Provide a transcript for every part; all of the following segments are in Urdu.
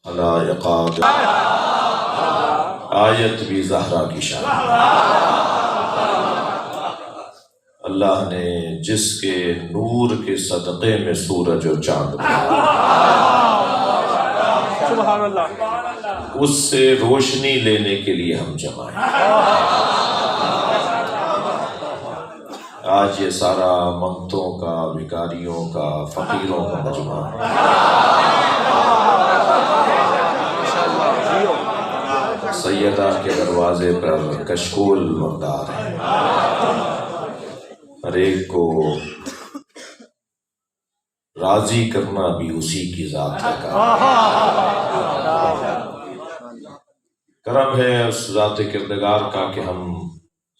حلائق آیت بھی زہرا کی شان۔ اللہ نے جس کے نور کے صدقے میں سورج و چاند سبحان اللہ، اس سے روشنی لینے کے لیے ہم جمع ہیں۔ آج یہ سارا منگتوں کا، بھکاریوں کا، فقیروں کا مجمع سیدہ کے دروازے پر کشکول مردار ہے۔ ہر ایک کو راضی کرنا بھی اسی کی ذات کا کرم ہے، اس ذات کردگار کا کہ ہم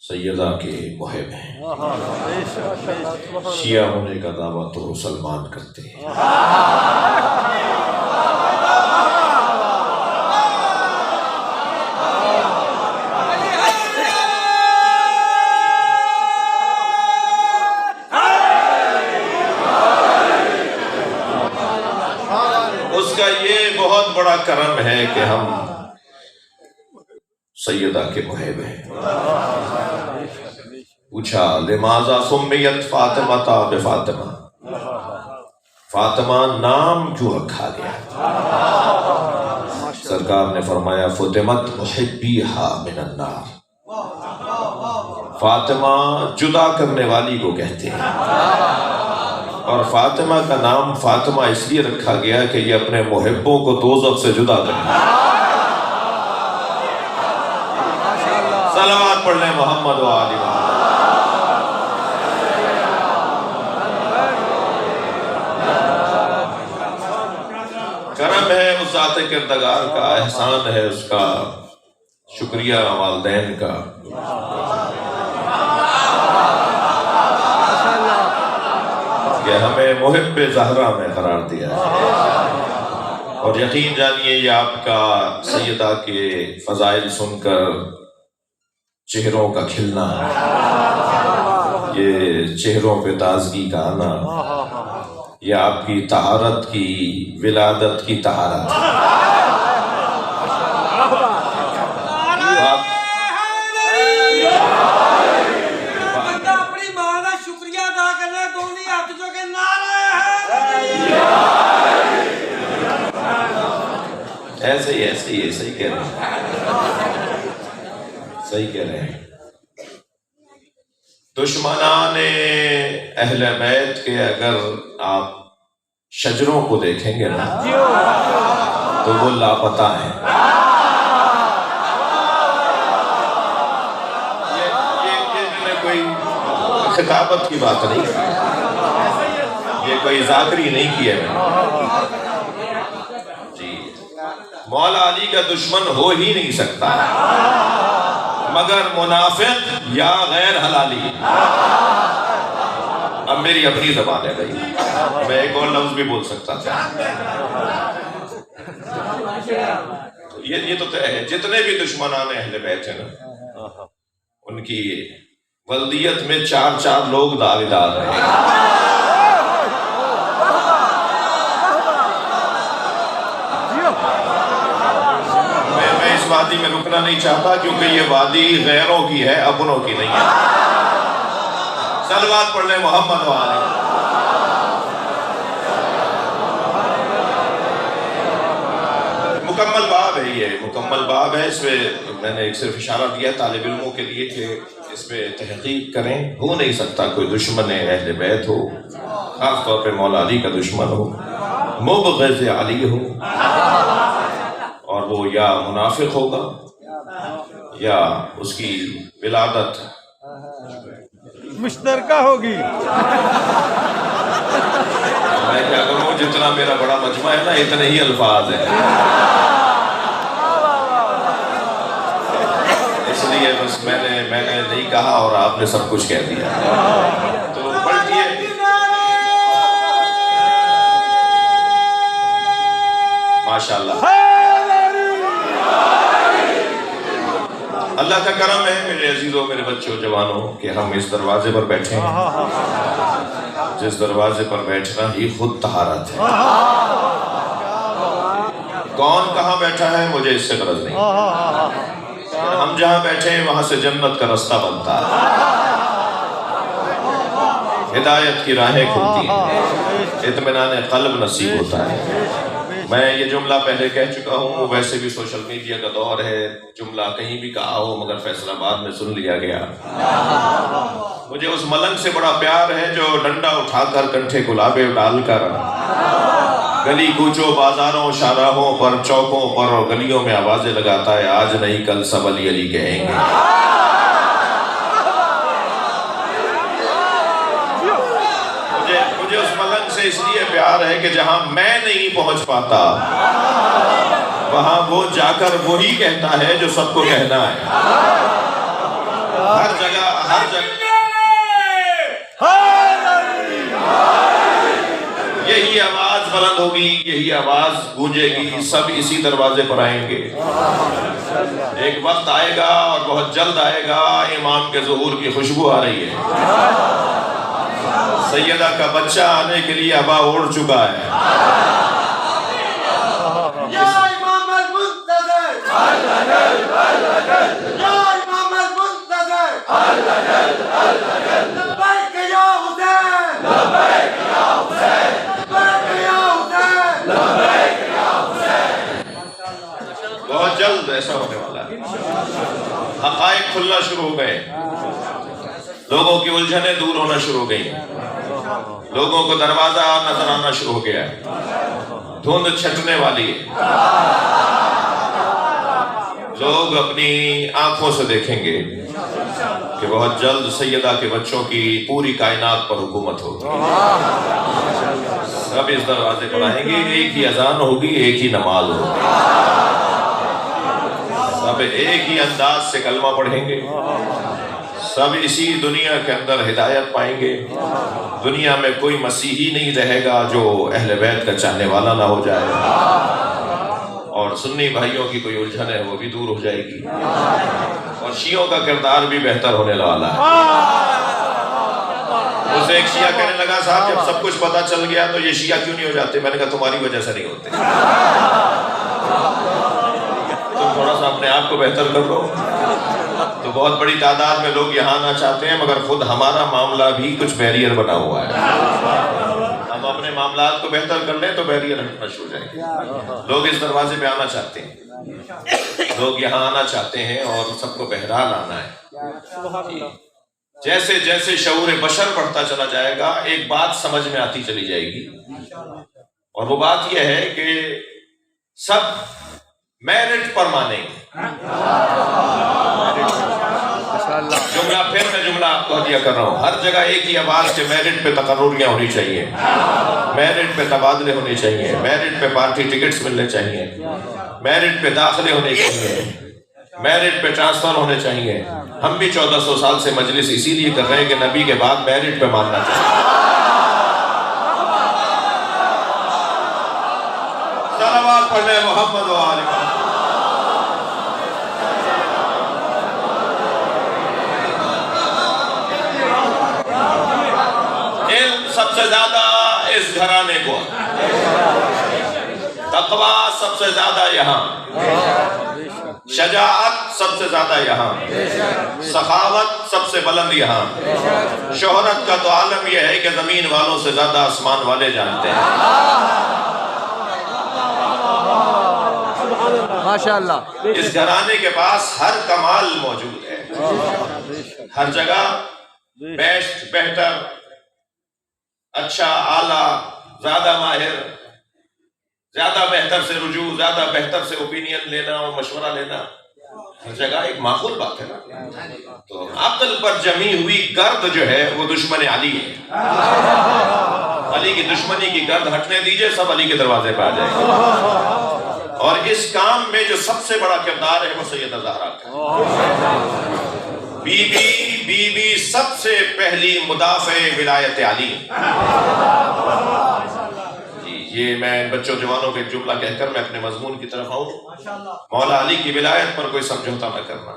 سیدہ کے محب ہیں۔ شیعہ ہونے کا دعویٰ تو سلمان کرتے ہیں۔ اس کا یہ بہت بڑا کرم ہے کہ ہم سیدہ کے محب ہیں۔ پوچھا لماذا سمیت فاطمہ بفاطمہ، فاطمہ نام کیوں رکھا گیا؟ سرکار نے فرمایا فطمت محبیہا من النار، فاطمہ جدا کرنے والی کو کہتے ہیں، اور فاطمہ کا نام فاطمہ اس لیے رکھا گیا کہ یہ اپنے محبوں کو دوزخ سے جدا کرے۔ صلوات پڑھ لیں محمد و آل محمد۔ کرم ہے اس ذات کردگار کا، احسان ہے اس کا، شکریہ والدین کا کہ ہمیں محب زہرا میں قرار دیا ہے۔ اور یقین جانیے یہ آپ کا سیدہ کے فضائل سن کر چہروں کا کھلنا، یہ چہروں پہ تازگی کا آنا، یہ آپ کی طہارت کی، ولادت کی طہارت ہے۔ ایسے ہی صحیح کہہ رہے ہیں، صحیح کہہ رہے ہیں۔ دشمنان اہل بیت کے اگر آپ شجروں کو دیکھیں گے نا تو وہ لاپتہ ہیں۔ یہ کوئی خطابت کی بات نہیں، یہ کوئی ذاکری نہیں کی ہے میں جی۔ مولا علی کا دشمن ہو ہی نہیں سکتا مگر منافق یا غیر حلالی۔ اب میری اپنی زبان ہے بھائی، میں ایک اور لفظ بھی بول سکتا تھا۔ یہ تو طے ہے، جتنے بھی دشمنان اہل بیت ہیں نا ان کی ولدیت میں 4 لوگ دعویدار ہیں۔ اس وادی میں رکنا نہیں چاہتا کیونکہ یہ وادی غیروں کی ہے، اپنوں کی نہیں ہے۔ صلوات پڑھ لیں محمد و آلہ۔ مکمل باب ہے، یہ مکمل باب ہے۔ اس میں نے ایک صرف اشارہ دیا طالب علموں کے لیے کہ اس پہ تحقیق کریں۔ ہو نہیں سکتا کوئی دشمن اہل بیت ہو، خاص طور پہ مولا علی کا دشمن ہو، مبغض علی ہو، اور وہ یا منافق ہوگا یا اس کی ولادت مشترکہ ہوگی۔ میں کیا کروں، جتنا میرا بڑا مجمع ہے نا اتنے ہی الفاظ ہیں، اس لیے بس میں نے نہیں کہا اور آپ نے سب کچھ کہہ دیا۔ تو پڑھیے ماشاءاللہ۔ اللہ کا کرم ہے میرے عزیزوں، میرے بچوں، جوانوں کہ ہم اس دروازے پر بیٹھے ہیں، جس دروازے پر بیٹھنا ہی خود طہارت ہے۔ کون کہاں بیٹھا ہے مجھے اس سے غرض نہیں، ہم جہاں بیٹھے ہیں وہاں سے جنت کا رستہ بنتا ہے، ہدایت کی راہیں کھلتی ہیں، اطمینان قلب نصیب ہوتا ہے۔ میں یہ جملہ پہلے کہہ چکا ہوں، ویسے بھی سوشل میڈیا کا دور ہے، جملہ کہیں بھی کہا ہو مگر فیصل آباد میں سن لیا گیا۔ مجھے اس ملنگ سے بڑا پیار ہے جو ڈنڈا اٹھا کر کنٹھے گلابے ڈال کر گلی کوچوں بازاروں شاہراہوں پر چوکوں پر اور گلیوں میں آوازیں لگاتا ہے، آج نہیں کل سب علی علی کہیں گے۔ مجھے اس ملنگ سے اس لیے پیار ہے کہ جہاں میں نہیں پہنچ پاتا وہاں وہ جا کر وہی کہتا ہے جو سب کو کہنا ہے۔ ہر جگہ یہی آواز بلند ہوگی، یہی آواز گونجے گی، سب اسی دروازے پر آئیں گے۔ ایک وقت آئے گا اور بہت جلد آئے گا، امام کے ظہور کی خوشبو آ رہی ہے، سیدہ کا بچہ آنے کے لیے ابا اوڑھ چکا ہے۔ یا امام المنتظر، یا امام المنتظر، لبیک یا حسین، لبیک یا حسین، لبیک یا حسین، لبیک یا حسین۔ بہت جلد ایسا ہونے والا ہے، حقائق کھلنا شروع ہو گئے، لوگوں کی الجھنیں دور ہونا شروع ہو گئی، لوگوں کو دروازہ نظر آنا شروع ہو گیا ہے، دھند چھٹنے والی ہے، لوگ اپنی آنکھوں سے دیکھیں گے کہ بہت جلد سیدہ کے بچوں کی پوری کائنات پر حکومت ہوگی، سب اس دروازے پر آئیں گے، ایک ہی اذان ہوگی، ایک ہی نماز ہوگی، سب ایک ہی انداز سے کلمہ پڑھیں گے، سب اسی دنیا کے اندر ہدایت پائیں گے، دنیا میں کوئی مسیحی نہیں رہے گا جو اہل بیت کا چاہنے والا نہ ہو جائے، اور سنی بھائیوں کی کوئی الجھن ہے وہ بھی دور ہو جائے گی، اور شیعوں کا کردار بھی بہتر ہونے والا ہے۔ اسے ایک شیعہ کہنے لگا، صاحب جب سب کچھ پتا چل گیا تو یہ شیعہ کیوں نہیں ہو جاتے؟ میں نے کہا تمہاری وجہ سے نہیں ہوتے، تم تھوڑا سا اپنے آپ کو بہتر کر لو۔ تو بہت بڑی تعداد میں لوگ یہاں آنا چاہتے ہیں، مگر خود ہمارا معاملہ بھی کچھ بیریئر بنا ہوا ہے، ہم اپنے معاملات کو بہتر کر لیں تو بیریئر ہٹنا شروع ہو جائے گا۔ لوگ اس دروازے پہ آنا چاہتے ہیں، لوگ یہاں آنا چاہتے ہیں اور سب کو بہرحال آنا ہے۔ جیسے جیسے شعور بشر بڑھتا چلا جائے گا ایک بات سمجھ میں آتی چلی جائے گی، اور وہ بات یہ ہے کہ سب میرٹ پر مانیں گے۔ جملہ پھر میں جملہ آپ کو ہدیہ کر رہا ہوں، ہر جگہ ایک ہی آواز کے میرٹ پہ تقرریاں ہونی چاہیے، میرٹ پہ تبادلے ہونے چاہیے، میرٹ پہ پارٹی ٹکٹس ملنے چاہیے، میرٹ پہ داخلے ہونے چاہیے، میرٹ پہ ٹرانسفر ہونے چاہیے۔ ہم بھی 1400 سال سے مجلس اسی لیے کر رہے ہیں کہ نبی کے بعد میرٹ پہ ماننا چاہیے۔ صلوات پڑھنے محمد و آل محمد۔ علم سب سے زیادہ اس گھرانے کو، تقوی سب سے زیادہ یہاں، شجاعت سب سے زیادہ یہاں، سخاوت سب سے بلند یہاں۔ شہرت کا تو عالم یہ ہے کہ زمین والوں سے زیادہ آسمان والے جانتے ہیں۔ ماشاءاللہ، اس گھرانے کے پاس ہر کمال موجود ہے، ہر جگہ بیسٹ، بہتر، اچھا، اعلیٰ، زیادہ ماہر، زیادہ بہتر سے رجوع، زیادہ بہتر سے اوپینین لینا اور مشورہ لینا، ہر جگہ ایک معقول بات ہے نا۔ تو عقل پر جمی ہوئی گرد جو ہے وہ دشمن علی ہے، علی کی دشمنی کی گرد ہٹنے دیجئے، سب علی کے دروازے پہ آ جائیں گے، اور اس کام میں جو سب سے بڑا کردار ہے وہ سیدہ زہرا کا۔ بی بی سب سے پہلی مدافع ولایت علی۔ یہ میں بچوں جوانوں کے جملہ کہہ کر میں اپنے مضمون کی طرف آؤں۔ مولا علی کی ولایت پر کوئی سمجھوتا نہ کرنا،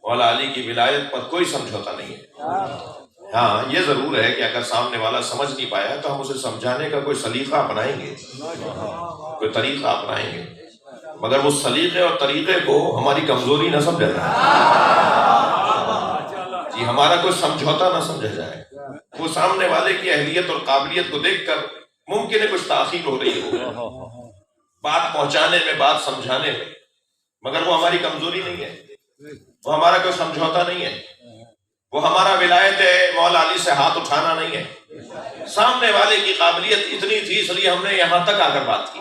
مولا علی کی ولایت پر کوئی سمجھوتا نہیں ہے۔ ہاں یہ ضرور ہے کہ اگر سامنے والا سمجھ نہیں پایا تو ہم اسے سمجھانے کا کوئی سلیقہ اپنائیں گے، کوئی طریقہ اپنائیں گے، مگر وہ سلیقے اور طریقے کو ہماری کمزوری نہ سمجھا جائے جی، ہمارا کوئی سمجھوتا نہ سمجھا جائے۔ وہ سامنے والے کی اہلیت اور قابلیت کو دیکھ کر ممکن ہے کچھ تاخیر ہو رہی ہو بات پہنچانے میں، بات سمجھانے میں، مگر وہ ہماری کمزوری نہیں ہے، وہ ہمارا کوئی سمجھوتا نہیں ہے، وہ ہمارا ولایت مولا علی سے ہاتھ اٹھانا نہیں ہے۔ سامنے والے کی قابلیت اتنی تھی اس لیے ہم نے یہاں تک آ کر بات کی۔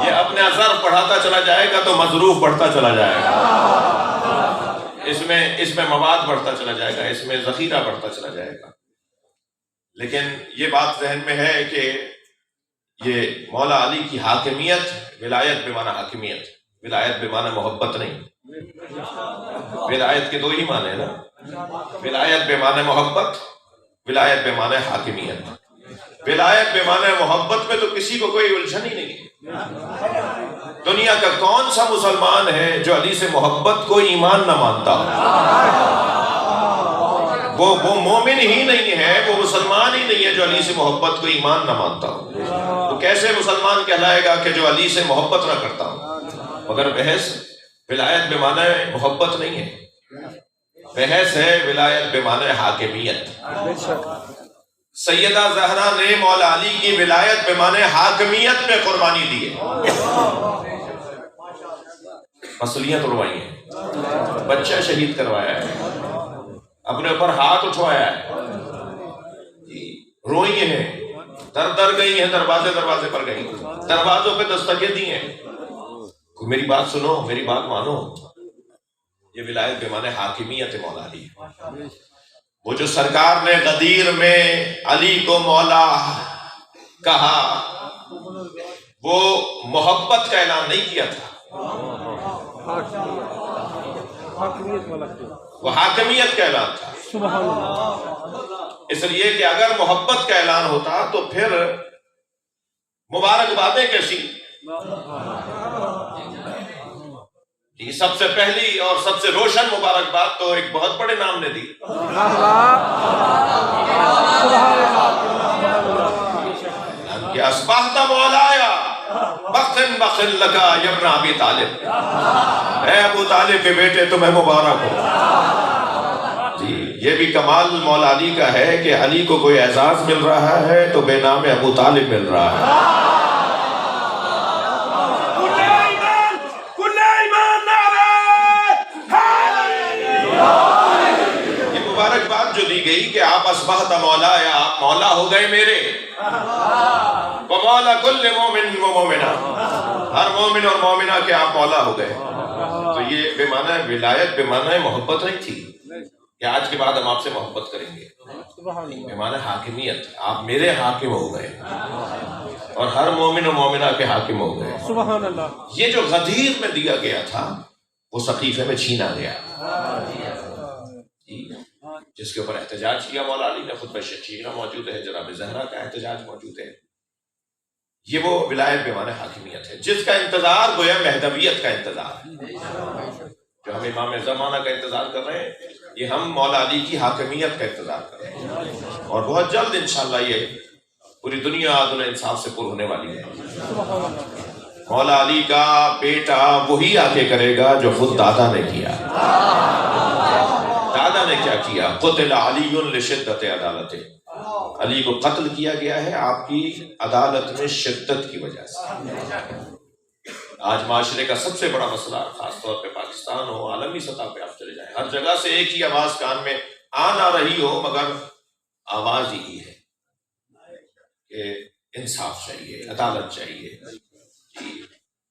یہ اپنے اثر بڑھاتا چلا جائے گا تو مظروف بڑھتا چلا جائے گا، اس میں مواد بڑھتا چلا جائے گا، اس میں ذخیرہ بڑھتا چلا جائے گا۔ لیکن یہ بات ذہن میں ہے کہ یہ مولا علی کی حاکمیت، ولایت بمعنی حاکمیت، ولایت بمعنی محبت نہیں۔ ولایت کے دو ہی معنی ہیں نا، ولایت بمعنی محبت، ولایت بمعنی حاکمیت۔ ولایت بمعنی محبت میں تو کسی کو کوئی الجھن ہی نہیں ہے۔ دنیا کا کون سا مسلمان ہے جو علی سے محبت کو ایمان نہ مانتا؟ وہ مومن ہی نہیں ہے، وہ مسلمان ہی نہیں ہے جو علی سے محبت کو ایمان نہ مانتا ہو۔ وہ کیسے مسلمان کہلائے گا کہ جو علی سے محبت نہ کرتا ہو؟ مگر بحث ولایت بمعنی محبت نہیں ہے، بحث ہے ولایت بمعنی حاکمیت۔ سیدہ زہرا نے مولا علی کی ولایت بمعنی حاکمیت میں قربانی دی ہے، مصلیاں توڑوائی ہیں، بچہ شہید کروایا ہے، اپنے اوپر ہاتھ اٹھوایا ہے، روئی ہیں، در در گئی ہیں، دروازے پر گئی، دروازوں پہ دستکیں دی ہیں۔ میری بات سنو، میری بات مانو، یہ ولایت بمعنی حاکمیت مولا علی۔ وہ جو سرکار نے غدیر میں علی کو مولا کہا، وہ محبت کا اعلان نہیں کیا تھا، وہ حاکمیت کا اعلان تھا۔ اس لیے کہ اگر محبت کا اعلان ہوتا تو پھر مبارکبادیں کیسی؟ سب سے پہلی اور سب سے روشن مبارکباد تو ایک بہت بڑے نام نے دی، کہ اصبحت مولایا بخن بخن لگا ابن ابی طالب، اے ابو طالب کے بیٹے تمہیں مبارک ہو۔ جی یہ بھی کمال مولا علی کا ہے کہ علی کو کوئی اعزاز مل رہا ہے تو بے نام ابو طالب مل رہا ہے۔ جو دی گئی کہ آپ اصبحت مولا، یا آپ مولا ہو گئے میرے، وَمَوْلَى كُلِّ مُؤْمِنٍ وَمُؤْمِنَةٍ، ہر مومن اور مومنہ کے آپ مولا ہو گئے۔ تو یہ بمعنی ولایت بمعنی محبت نہیں تھی کہ آج کے بعد ہم آپ سے محبت کریں گے، بمعنی حاکمیت، آپ میرے حاکم ہو گئے اور ہر مومن اور مومنہ کے حاکم ہو گئے۔ سبحان اللہ۔ یہ جو غدیر میں دیا گیا تھا وہ سقیفے میں چھینا گیا، جس کے اوپر احتجاج کیا مولا علی نے، خطبہ شیخینہ موجود ہے، جناب زہرا کا احتجاج موجود ہے۔ یہ وہ ولایت بمعنی حاکمیت ہے جس کا انتظار گویا مہدویت کا انتظار ہے، جو ہم امام زمانہ کا انتظار کر رہے ہیں، یہ ہم مولا علی کی حاکمیت کا انتظار کر رہے ہیں، اور بہت جلد انشاءاللہ یہ پوری دنیا عدل و انصاف سے پر ہونے والی ہے۔ مولا علی کا بیٹا وہی آگے کرے گا جو خود دادا نے کیا۔ دادا نے کیا کیا؟ قتل علی لشدت عدالت، علی کو قتل کیا گیا ہے آپ کی عدالت میں شدت کی وجہ سے۔ آج معاشرے کا سب سے بڑا مسئلہ، خاص طور پہ پاکستان ہو، عالمی سطح پہ آپ چلے جائیں، ہر جگہ سے ایک ہی آواز کان میں آ رہی ہو، مگر آواز ہی ہے کہ انصاف چاہیے، عدالت چاہیے،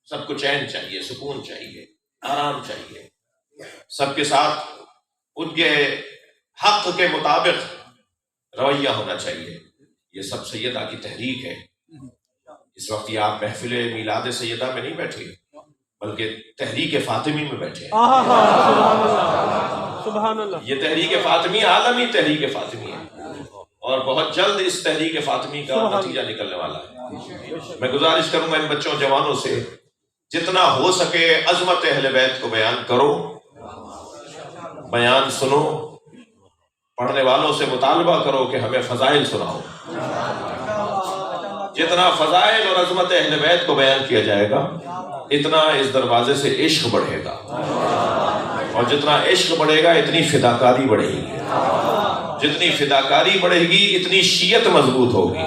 سب کو چین چاہیے، سکون چاہیے، آرام چاہیے، سب کے ساتھ ان کے حق کے مطابق رویہ ہونا چاہیے۔ یہ سب سیدہ کی تحریک ہے۔ اس وقت یہ آپ محفل میلاد سیدہ میں نہیں بیٹھے بلکہ تحریک فاطمی میں بیٹھے ہیں۔ سبحان اللہ۔ یہ تحریک فاطمی عالمی تحریک فاطمی ہے، اور بہت جلد اس تحریک فاطمی کا نتیجہ نکلنے والا ہے۔ میں گزارش کروں گا ان بچوں جوانوں سے، جتنا ہو سکے عظمت اہل بیت کو بیان کرو، بیان سنو، پڑھنے والوں سے مطالبہ کرو کہ ہمیں فضائل سناؤ. جتنا فضائل اور عظمت اہل بیت کو بیان کیا جائے گا اتنا اس دروازے سے عشق بڑھے گا، اور جتنا عشق بڑھے گا اتنی فداکاری بڑھے گی، جتنی فداکاری بڑھے گی اتنی شیعت مضبوط ہوگی،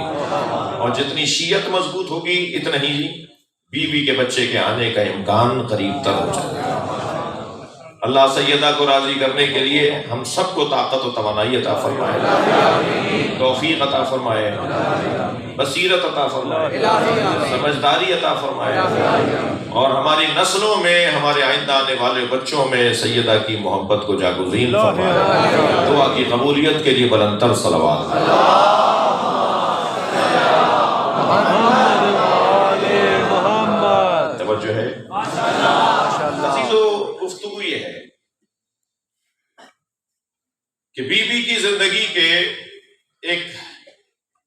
اور جتنی شیعت مضبوط ہوگی اتنا ہی بیوی کے بچے کے آنے کا امکان قریب تر ہو جائے گا. اللہ سیدہ کو راضی کرنے کے لیے ہم سب کو طاقت و توانائی عطا فرمائے، توفیق عطا فرمائے، بصیرت عطا فرمائے، سمجھداری عطا فرمائے، اور ہماری نسلوں میں، ہمارے آئندہ آنے والے بچوں میں سیدہ کی محبت کو جاگزین فرمائے. دعا کی قبولیت کے لیے بلندتر صلوات. توجہ ہے. گفتگو یہ ہے کہ بی بی کی زندگی کے ایک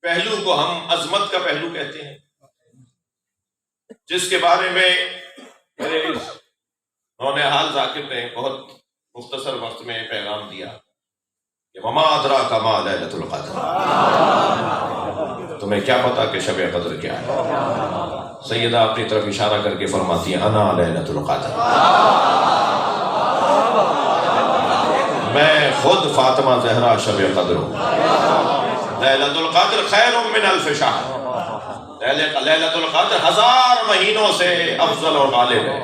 پہلو کو ہم عظمت کا پہلو کہتے ہیں، جس کے بارے میں میرے نونہال ذاکر نے بہت مختصر وقت میں پیغام دیا کہ وما ادراک ما لیلۃ القدر، تمہیں کیا پتا کہ شب قدر کیا ہے؟ سیدہ اپنی طرف اشارہ کر کے فرماتی ہیں انا لیلۃ القدر، میں خود فاطمہ زہرا شب قدر ہوں. لیلۃ القدر خیر من الف شہر، لیلۃ القدر 1000 مہینوں سے افضل اور غالب ہے.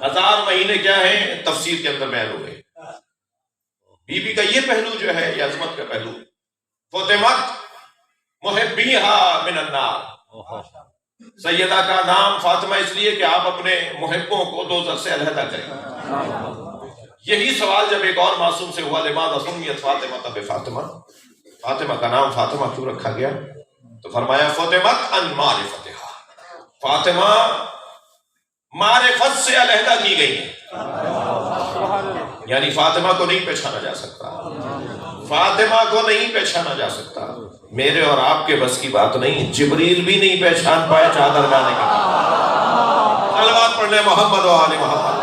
1000 مہینے کیا ہیں؟ تفسیر کے اندر بیان ہوئے. بی بی کا یہ پہلو جو ہے، یہ عظمت کا پہلو، فاطمت محبیہا من النار، سیدہ کا نام فاطمہ اس لیے کہ آپ اپنے محبوں کو دوزخ سے علیحدہ کریں. یہی سوال جب ایک اور معصوم سے ہوا، لماذا سمیت فاطمہ بفاطمہ، فاطمہ کا نام فاطمہ کیوں رکھا گیا؟ تو فرمایا فاطمت ان معرفتہا، فاطمہ معرفت سے علیحدہ کی گئی ہے، یعنی فاطمہ کو نہیں پہچانا جا سکتا، فاطمہ کو نہیں پہچانا جا سکتا. میرے اور آپ کے بس کی بات نہیں، جبریل بھی نہیں پہچان پائے چادر لانے کے بعد. صلوات پڑھ لیں محمد و آل محمد.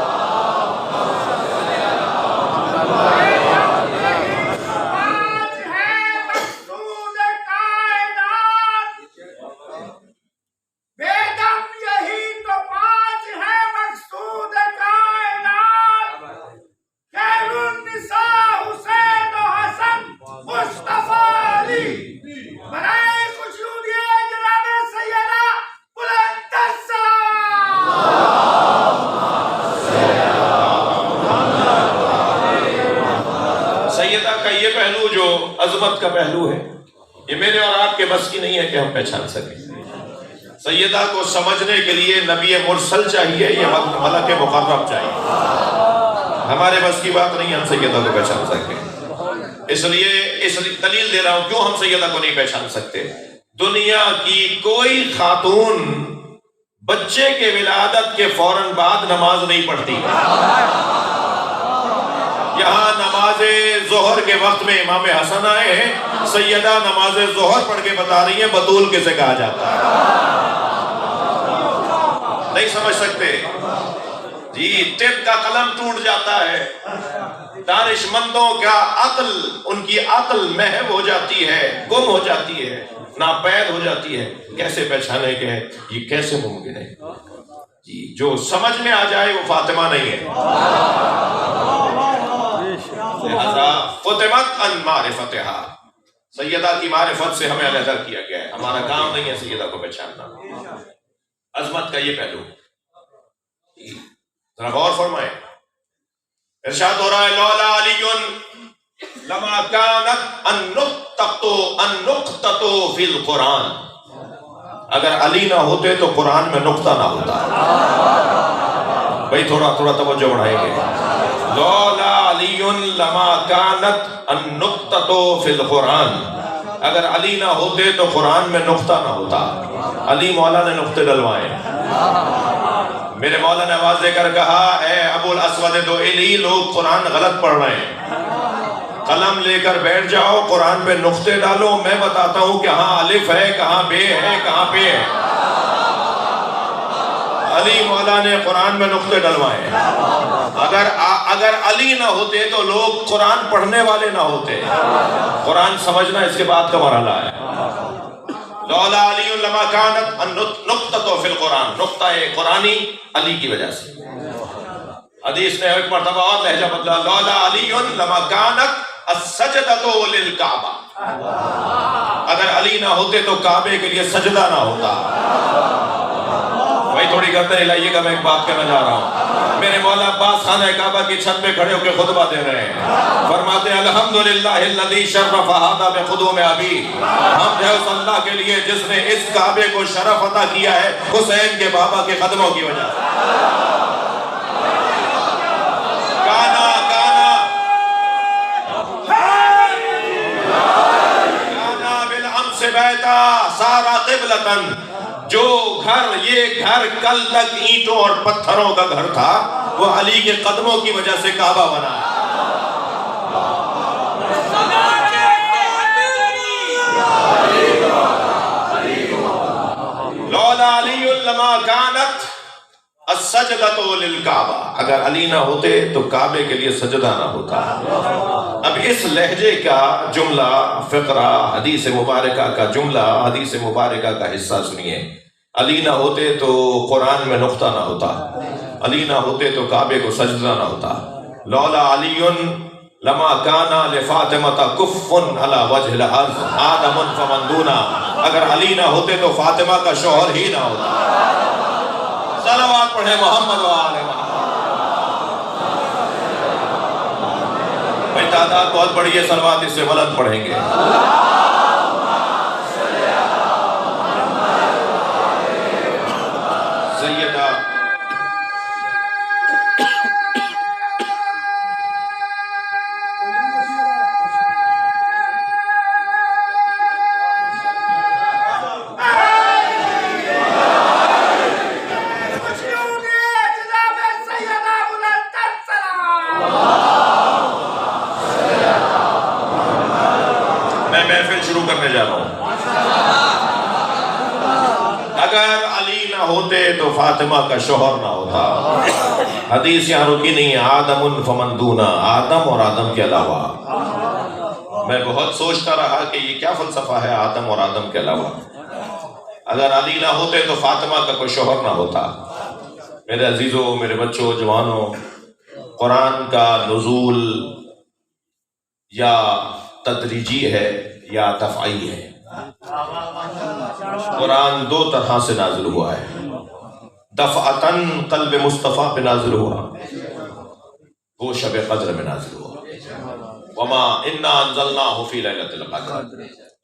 عظمت کا پہلو ہے، یہ میرے اور آپ کے بس کی نہیں ہے کہ ہم پہچان سکیں. سیدہ کو سمجھنے کے لیے نبی مرسل چاہیے یا ملک مقرب چاہیے. ہمارے بس کی بات نہیں ہم سیدہ کو پہچان سکیں. اس لیے دلیل دے رہا ہوں کیوں ہم سیدہ کو نہیں پہچان سکتے. دنیا کی کوئی خاتون بچے کے ولادت کے فوراً بعد نماز نہیں پڑھتی. یہاں نماز ظہر کے وقت میں امام حسن آئے ہیں، سیدہ نماز ظہر پڑھ کے بتا رہی ہیں بطول کسے کہا جاتا ہے. نہیں سمجھ سکتے جی، طب کا قلم ٹوٹ جاتا ہے، دانش مندوں کا عقل، ان کی عقل محو ہو جاتی ہے، گم ہو جاتی ہے، ناپید ہو جاتی ہے. کیسے پہچانے کے ہیں؟ یہ کیسے ممکن ہے جی؟ جو سمجھ میں آ جائے وہ فاطمہ نہیں ہے. لہذا فاطمت ان معرفتہا، سیدہ کی معرفت سے ہمیں علیحدہ کیا گیا ہے. ہمارا کام نہیں ہے سیدہ کو پہچاننا. عظمت کا یہ پہلو ذرا غور فرمائیں. ارشاد ہو رہا ہے لولا علی لما کانت النقطۃ فی القرآن، اگر علی نہ ہوتے تو قرآن میں نقطہ نہ ہوتا. بھائی تھوڑا توجہ بڑھائیں گے. لولا علی لما کانت النقطۃ فی القرآن، اگر علی نہ ہوتے تو قرآن میں نقطہ نہ ہوتا. علی مولا نے نقطے ڈلوائے. میرے مولا نے آواز دے کر کہا اے ابو الاسود دوئلی، لوگ قرآن غلط پڑھ رہے ہیں، قلم لے کر بیٹھ جاؤ، قرآن پہ نقطے ڈالو، میں بتاتا ہوں کہ کہاں الف ہے، کہاں بے ہے، کہاں پہ ہے. علی مولا نے قرآن میں نقطے ڈلوائے. اگر علی نہ ہوتے تو لوگ قرآن پڑھنے والے نہ ہوتے. قرآن سمجھنا اس کے بعد کا مرحلہ ہے. لولا علی لما کانت النقطۃ فی القرآن، نقطہ قرآنی علی کی وجہ سے. حدیث نے ایک مرتبہ اور لہجہ بدلا، لولا علی لما کانت السجدۃ للکعبہ، اگر علی نہ ہوتے تو کعبے کے لیے سجدہ نہ ہوتا. بھائی تھوڑی گردن ہلائیے گا، میں ایک بات کہنا جا رہا ہوں. میرے مولا عباس خانہ کعبہ کی چھت پہ کھڑے ہو کے خطبہ دے رہے ہیں، فرماتے ہیں الحمدللہ الذی شرف ھذا بقدوم ابی، ہم ہے اس اللہ کے لیے جس نے اس کعبے کو شرف عطا کیا ہے حسین کے بابا کے قدموں کی وجہ سے. کانا بالامس بیتا سارا قبلتن، جو گھر یہ گھر کل تک اینٹوں اور پتھروں کا گھر تھا وہ علی کے قدموں کی وجہ سے کعبہ بنا ہے. لولا علی لما کانت السجدۃ للکعبہ، اگر علی نہ ہوتے تو کعبے کے لیے سجدہ نہ ہوتا. اب اس لہجے کا جملہ فقرہ، حدیث مبارکہ کا جملہ، حدیث مبارکہ کا حصہ سنیے. علی نہ ہوتے تو قرآن میں نقطہ نہ ہوتا، علی نہ ہوتے تو کعبے کو سجدہ نہ ہوتا. لولا علی لما کانا لفاطمۃ کف علی وجہ الارض آدم فمن دونہ، اگر علی نہ ہوتے تو فاطمہ کا شوہر ہی نہ ہوتا. صلوات پڑھیں محمد و آل محمد. بھائی تعداد بہت بڑی ہے، صلوات اس سے بلند پڑھیں گے. سیدہ شروع کرنے جا رہا ہوں. اگر علی نہ ہوتے تو فاطمہ کا شوہر نہ ہوتا. حدیث یہاں رکی نہیں ہے، آدم فمن دونہ، آدم اور آدم کے علاوہ. میں بہت سوچتا رہا کہ یہ کیا فلسفہ ہے آدم اور آدم کے علاوہ. اگر علی نہ ہوتے تو فاطمہ کا کوئی شوہر نہ ہوتا. میرے عزیزوں، میرے بچوں، جوانوں، قرآن کا نزول یا تدریجی ہے یا دفعی ہے. قرآن دو طرح سے نازل ہوا ہے. دفعتاً قلب مصطفیٰ پہ نازل ہوا، وہ شب قدر میں نازل ہوا. وما انا انزلناہ فی لیلۃ القدر،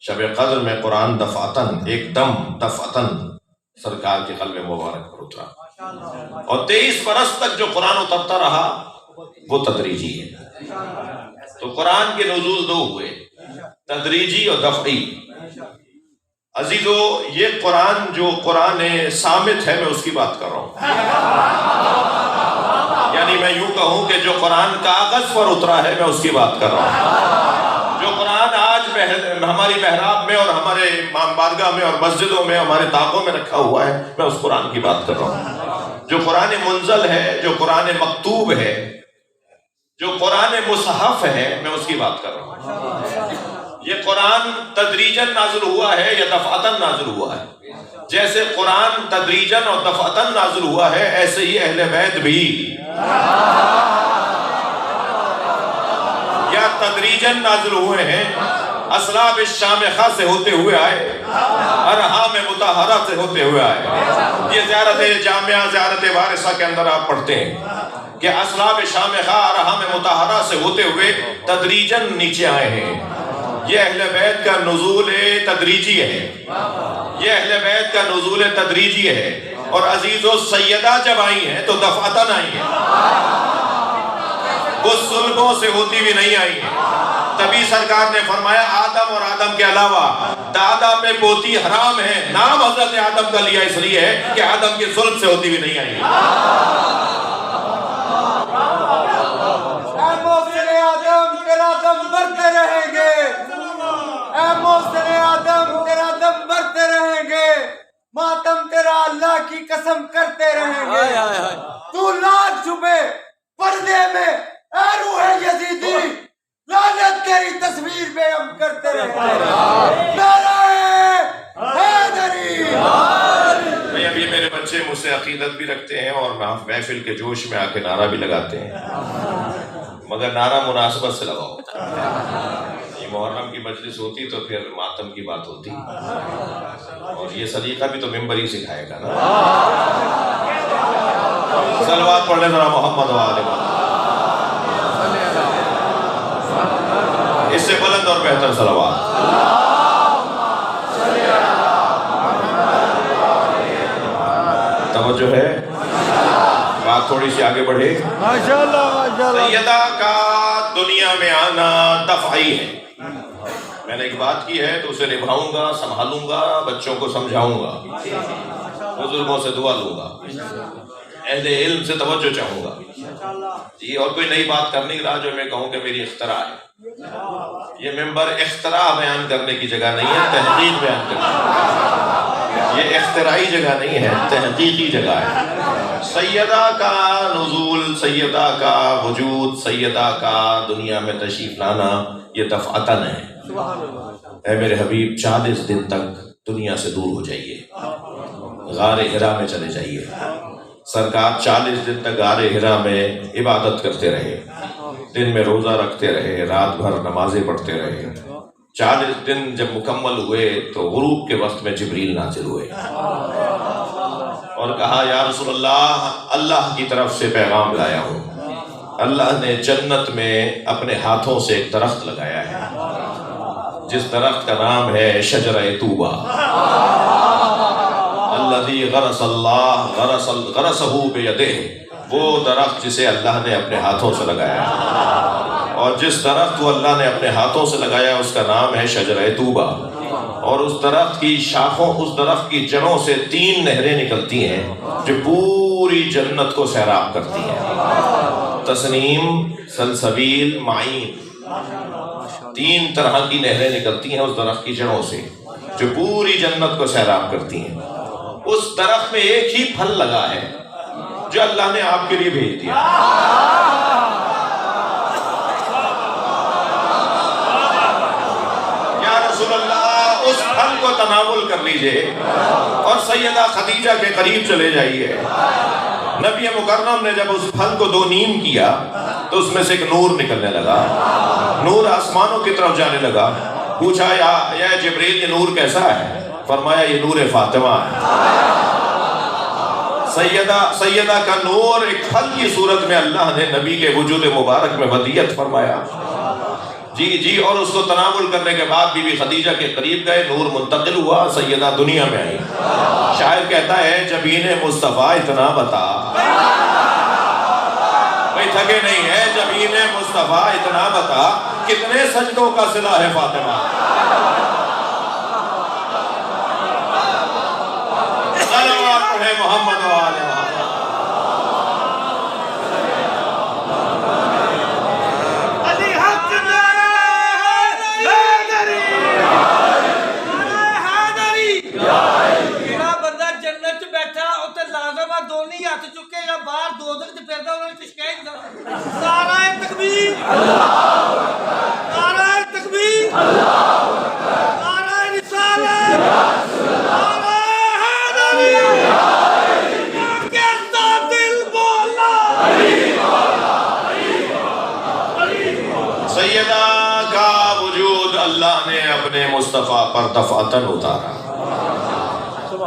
شب قدر میں قرآن دفعتاً، ایک دم دفعتاً سرکار کے قلب مبارک پر اترا. اور 23 برس تک جو قرآن اترتا رہا وہ تدریجی ہے. تو قرآن کے نزول دو ہوئے، تدریجی اور دفعی. عزیزو، یہ قرآن جو قرآن صامت ہے میں اس کی بات کر رہا ہوں. یعنی میں یوں کہوں کہ جو قرآن کاغذ پر اترا ہے میں اس کی بات کر رہا ہوں. جو قرآن آج ہماری محراب میں اور ہمارے بارگاہ میں اور مسجدوں میں، ہمارے طاقوں میں رکھا ہوا ہے، میں اس قرآن کی بات کر رہا ہوں. جو قرآن منزل ہے، جو قرآن مکتوب ہے، جو قرآن مصحف ہے، میں اس کی بات کر رہا ہوں. یہ قرآن تدریجاً نازل ہوا ہے یا دفعتاً نازل ہوا ہے؟ جیسے قرآن تدریجاً اور دفعتاً نازل ہوا ہے، ایسے ہی اہل بیت بھی یا تدریجاً نازل ہوئے ہیں. اسلاب الشامخہ سے ہوتے ہوئے آئے، ارحام مطہرہ سے ہوتے ہوئے آئے. یہ زیارت جامعہ، زیارت وارثہ کے اندر آپ پڑھتے ہیں کہ اسلاب شامخہ ارحام مطہرہ سے ہوتے ہوئے تدریجاً نیچے آئے ہیں. یہ اہل بیت کا نزول تدریجی ہے، یہ اہل بیت کا نزول تدریجی ہے. اور عزیزو، سیدہ جب آئی ہیں تو دفعتاً آئی ہیں، وہ سلبوں سے ہوتی بھی نہیں آئی ہیں. تبھی سرکار نے فرمایا آدم اور آدم کے علاوہ دادا پہ پوتی حرام ہے. نام حضرت آدم کا لیا اس لیے ہے کہ آدم کی سلب سے ہوتی بھی نہیں آئی ہیں. اے محسن آدم تیرا دم بڑھتے رہیں گے، اے محسن آدم تیرا دم بڑھتے رہیں گے. ماتم تیرا اللہ کی قسم کرتے رہیں گے تو لاکھ چھپے پردے میں اے روح یزیدی لعنت تیری تصویر پہ ہم کرتے رہیں گے نعرہ حیدری بھئی اب یہ میرے بچے مجھ سے عقیدت بھی رکھتے ہیں اور محفل کے جوش میں آ کے نعرہ بھی لگاتے ہیں، مگر نعرہ مناسبت سے لگاؤ۔ یہ محرم کی مجلس ہوتی تو پھر ماتم کی بات ہوتی، اور یہ سلیقہ بھی تو ممبر ہی سکھائے گا نا۔ صلوات پڑھ لیں ذرا محمد و آل محمد، اس سے بلند اور بہتر صلوات۔ توجہ ہے، بات تھوڑی سی آگے بڑھے۔ سیدہ کا دنیا میں آنا دفعی ہے، میں نے ایک بات کی ہے تو اسے نبھاؤں گا، سنبھالوں گا، بچوں کو سمجھاؤں گا، بزرگوں سے دعا لوں گا، اہل علم سے توجہ چاہوں گا جی، اور کوئی نئی بات کر نہیں رہا جو میں کہوں کہ میری اختراع ہے۔ یہ ممبر اختراع بیان کرنے کی جگہ نہیں ہے، تحقیق بیان کرنے کی، یہ اختراعی جگہ نہیں ہے، تحقیقی جگہ ہے۔ سیدہ کا نزول، سیدہ کا وجود، سیدہ کا دنیا میں تشریف لانا یہ دفعتاً ہے۔ اے میرے حبیب 40 دن تک دنیا سے دور ہو جائیے، غار حرا میں چلے جائیے۔ سرکار 40 دن تک غار حرا میں عبادت کرتے رہے، دن میں روزہ رکھتے رہے، رات بھر نمازیں پڑھتے رہے۔ 40 دن جب مکمل ہوئے تو غروب کے وقت میں جبریل نازل ہوئے اور کہا یا رسول اللہ، اللہ کی طرف سے پیغام لایا ہوں، اللہ نے جنت میں اپنے ہاتھوں سے ایک درخت لگایا ہے جس درخت کا نام ہے شجرہ طوبہ، الذی غرسہ بیدہ، وہ درخت جسے اللہ نے اپنے ہاتھوں سے لگایا ہے، اور جس درخت کو اللہ نے اپنے ہاتھوں سے لگایا اس کا نام ہے شجرہ طوبہ، اور اس درخت کی شاخوں، اس درخت کی جڑوں سے 3 نہریں نکلتی ہیں جو پوری جنت کو سیراب کرتی ہیں، تسنیم، سلسبیل، معین، 3 طرح کی نہریں نکلتی ہیں اس درخت کی جڑوں سے جو پوری جنت کو سیراب کرتی ہیں۔ اس درخت میں ایک ہی پھل لگا ہے جو اللہ نے آپ کے لیے بھیج دیا۔ یا رسول اللہ، اس پھل کو تناول کر لیجئے اور سیدہ خدیجہ کے قریب چلے جائیے۔ نبی مکرم نے جب اس پھل کو 2 نیم کیا تو اس میں سے ایک نور نکلنے لگا، نور آسمانوں کی طرف جانے لگا۔ پوچھا یا جبریل یہ نور کیسا ہے؟ فرمایا یہ نور فاطمہ ہے۔ سیدہ کا نور ایک پھل کی صورت میں اللہ نے نبی کے وجود مبارک میں ودیت فرمایا جی، اور اس کو تناول کرنے کے بعد بی بی خدیجہ کے قریب گئے، نور منتقل ہوا، سیدہ دنیا میں آئی۔ شاعر کہتا ہے جبین مصطفیٰ اتنا بتا، بھئی تھکے نہیں ہے، جبین مصطفیٰ اتنا بتا، کتنے سجدوں کا صلہ ہے فاطمہ۔ صلوات پڑھے محمد و آل محمد۔ ہاتھ چکے یا باہر دوزخ تے پھردا انہاں نے شکایت نعرہ تکبیر، نعرہ تکبیر، نعرہ رسالت، نعرہ حیدری، کہتا دل بولا سیدہ کا وجود اللہ نے اپنے مصطفیٰ پر دفعتاً اتارا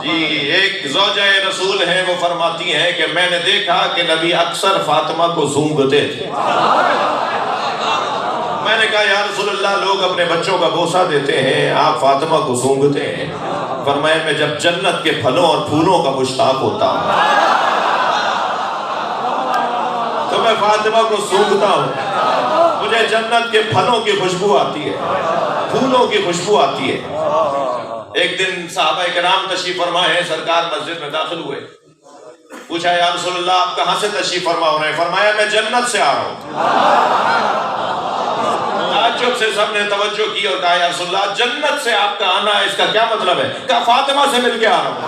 جی۔ ایک زوجہ رسول ہیں، وہ فرماتی ہیں کہ میں نے دیکھا کہ نبی اکثر فاطمہ کو سونگھتے تھے۔ میں نے کہا یا رسول اللہ، لوگ اپنے بچوں کا بوسہ دیتے ہیں، آپ فاطمہ کو سونگھتے ہیں۔ فرمایا میں جب جنت کے پھلوں اور پھولوں کا مشتاق ہوتا ہوں تو میں فاطمہ کو سونگھتا ہوں، مجھے جنت کے پھلوں کی خوشبو آتی ہے، پھولوں کی خوشبو آتی ہے۔ ایک دن صحابہ کرام تشریف فرما ہے، سرکار مسجد میں داخل ہوئے، پوچھا یا رسول اللہ آپ کہاں سے تشریف فرما ہو رہے ہیں؟ فرمایا میں جنت سے آ رہا ہوں۔ تعجب سے سب نے توجہ کی اور کہا یا رسول اللہ جنت سے آپ کا آنا ہے، اس کا کیا مطلب ہے؟ کہا فاطمہ سے مل کے آ رہا ہوں۔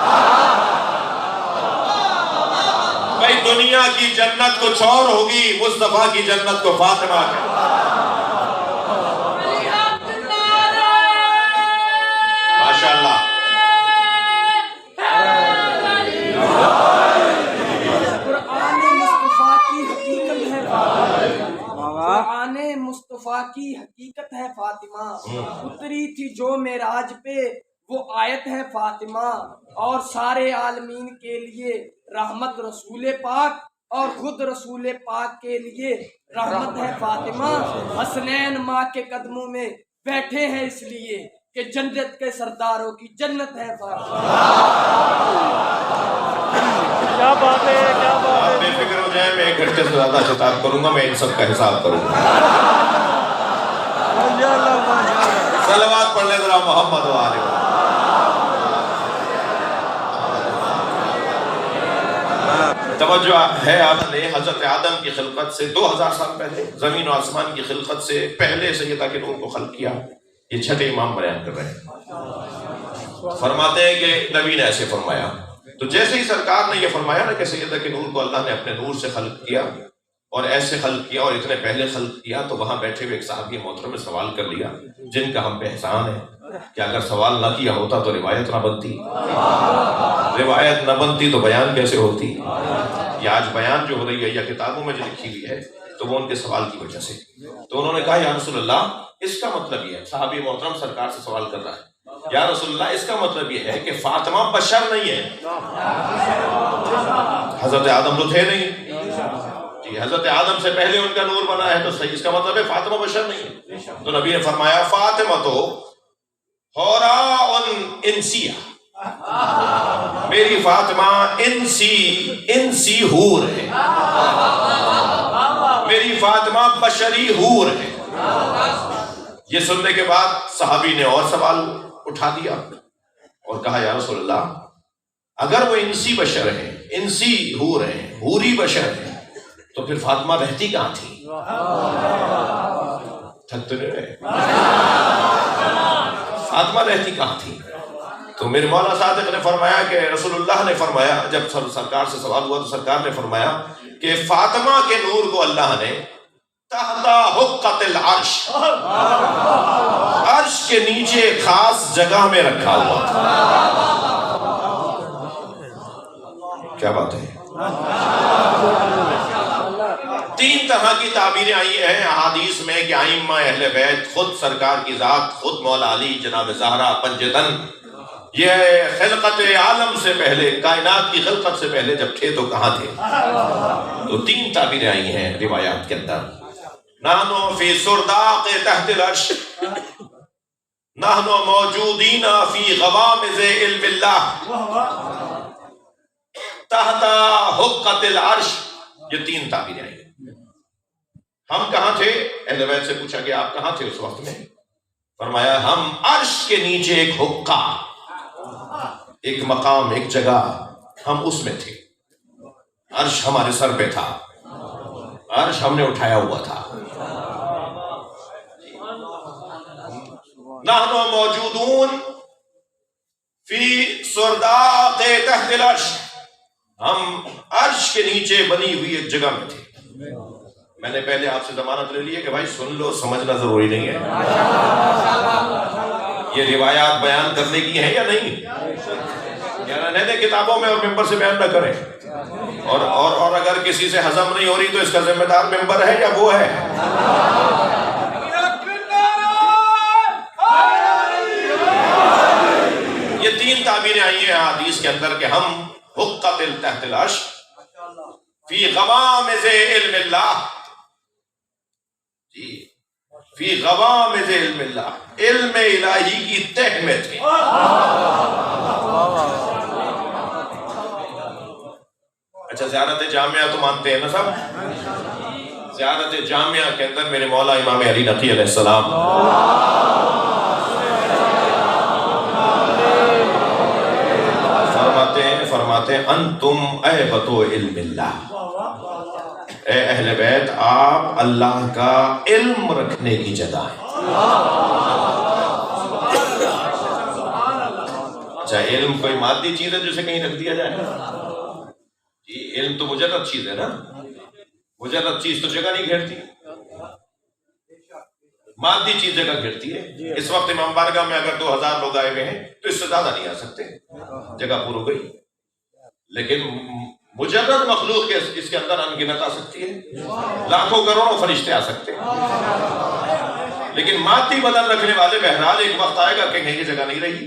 دنیا کی جنت کچھ اور ہوگی، مصطفیٰ کی جنت کو فاطمہ کا۔ ماشاءاللہ۔ قرآن مصطفیٰ کی حقیقت ہے فاطمہ، قرآن مصطفیٰ کی حقیقت ہے فاطمہ، اتری تھی جو معراج پہ وہ آیت ہے فاطمہ، اور سارے عالمین کے لیے رحمت رسول پاک اور خود رسول پاک کے لیے رحمت ہے فاطمہ۔ حسنین ماں کے قدموں میں بیٹھے ہیں اس لیے کہ جنت کے سرداروں کی جنت ہے فاطمہ۔ کیا بات ہے، کیا بات آپ ہے۔ بے فکر ہو جائیں، میں 1 گھنٹے سے زیادہ خطاب کروں گا، میں ان سب کا حساب کروں گا۔ ماشاءاللہ، ماشاءاللہ۔ صلوات پڑھ لے ذرا محمد و آلہ محمد۔ توجہ ہے آپ نے، حضرت آدم کی خلقت سے 2000 سال پہلے، زمین و آسمان کی خلقت سے پہلے سیدہ کے نور کو خلق کیا۔ یہ چھٹے امام بیان کر رہے ہیں، فرماتے ہیں کہ نبی نے ایسے فرمایا۔ تو جیسے ہی سرکار نے یہ فرمایا نا کہ سیدہ کے نور کو اللہ نے اپنے نور سے خلق کیا اور ایسے خلق کیا اور اتنے پہلے خلق کیا، تو وہاں بیٹھے ہوئے ایک صحابی محترم نے سوال کر لیا جن کا ہم پہ احسان ہے کہ اگر سوال نہ کیا ہوتا تو روایت نہ بنتی، روایت نہ بنتی تو بیان کیسے ہوتی؟ یہ آج بیان جو ہو رہی ہے یا کتابوں میں جو لکھی ہوئی ہے تو وہ ان کے سوال کی وجہ سے۔ تو انہوں نے کہا یا رسول اللہ اس کا مطلب یہ ہے، صحابی محترم سرکار سے سوال کر رہا ہے، یا رسول اللہ اس کا مطلب یہ ہے کہ فاطمہ بشر نہیں ہے؟ حضرت آدم تو تھے نہیں جی، حضرت آدم سے پہلے ان کا نور بنا ہے تو صحیح، اس کا مطلب ہے فاطمہ بشر نہیں ہے۔ تو نبی نے فرمایا فاطمہ تو حوراء انسیہ، میری فاطمہ انسی حور ہے، میری فاطمہ بشری حور ہے۔ یہ سننے کے بعد صحابی نے اور سوال اٹھا دیا اور کہا یا رسول اللہ اگر وہ انسی بشر ہیں، انسی حور ہیں، حوری بشر ہیں، تو پھر فاطمہ رہتی کہاں تھی؟ تھک تو نہیں رہے، فاطمہ رہتی کہاں تھی؟ تو میرے مولا صادق نے فرمایا کہ رسول اللہ نے فرمایا، جب سرکار سے سوال ہوا تو سرکار نے فرمایا کہ فاطمہ کے نور کو اللہ نے تحت حقت العرش، عرش کے نیچے ایک خاص جگہ میں رکھا ہوا تھا۔ کیا بات ہے؟ 3 طرح کی تعبیریں آئی ہیں احادیث میں کہ ائمہ اہل بیت، خود سرکار کی ذات، خود مولا علی، جناب زہرا، پنجتن، یہ خلقت عالم سے پہلے، کائنات کی خلقت سے پہلے جب تھے تو کہاں تھے؟ تو 3 تعبیریں آئی ہیں روایات کے اندر، نحنو فی سرداق تحت العرش، نحنو موجودین فی غوامض علم اللہ، تحت حقت العرش، یہ 3 تعبیریں آئی ہیں۔ ہم کہاں تھے؟ اہل بیت سے پوچھا کہ آپ کہاں تھے اس وقت میں؟ فرمایا ہم عرش کے نیچے ایک حقہ، ایک مقام، ایک جگہ، ہم اس میں تھے، عرش ہمارے سر پہ تھا، عرش ہم نے اٹھایا ہوا تھا۔ نحن موجودون فی سرداق تحت العرش، ہم عرش کے نیچے بنی ہوئی ایک جگہ میں تھے۔ میں نے پہلے آپ سے ضمانت لے لی ہے کہ بھائی سن لو، سمجھنا ضروری نہیں ہے، یہ روایات بیان کرنے کی ہیں یا نہیں، یا نہ دیں کتابوں میں اور ممبر سے بیان نہ کریں، اور اگر کسی سے ہضم نہیں ہو رہی تو اس کا ذمہ دار ممبر ہے یا وہ ہے؟ یہ 3 تعبیریں آئی ہیں حدیث کے اندر کہ ہم حقت تحت العرش فی غوامض علم اللہ، جی فی غوامض علم اللہ، علم الہی کی تہ میں تھے۔ اچھا زیارت جامعہ تو مانتے ہیں نا سب؟ زیارت جامعہ کے اندر میرے مولا امام علی نقی علیہ السلام فرماتے ہیں انتم اہبۃ علم اللہ، اے اہل بیت آپ اللہ کا علم رکھنے کی جگہ ہیں۔ اچھا علم کوئی مادی چیز ہے جسے کہیں رکھ دیا جائے؟ علم تو مجرد چیز ہے نا، مجرد چیز تو جگہ نہیں گھیرتی، مادی چیز جگہ گھیرتی ہے۔ اس وقت امام بارگاہ میں اگر 2000 لوگ آئے ہوئے ہیں تو اس سے زیادہ نہیں آ سکتے، جگہ پور ہو گئی، لیکن مجرد مخلوق کے اس کے اندر انگنت آ سکتی ہے، لاکھوں کروڑوں فرشتے آ سکتے ہیں، لیکن مادی بدن رکھنے والے بہرحال ایک وقت آئے گا کہ کہیں جگہ نہیں رہی۔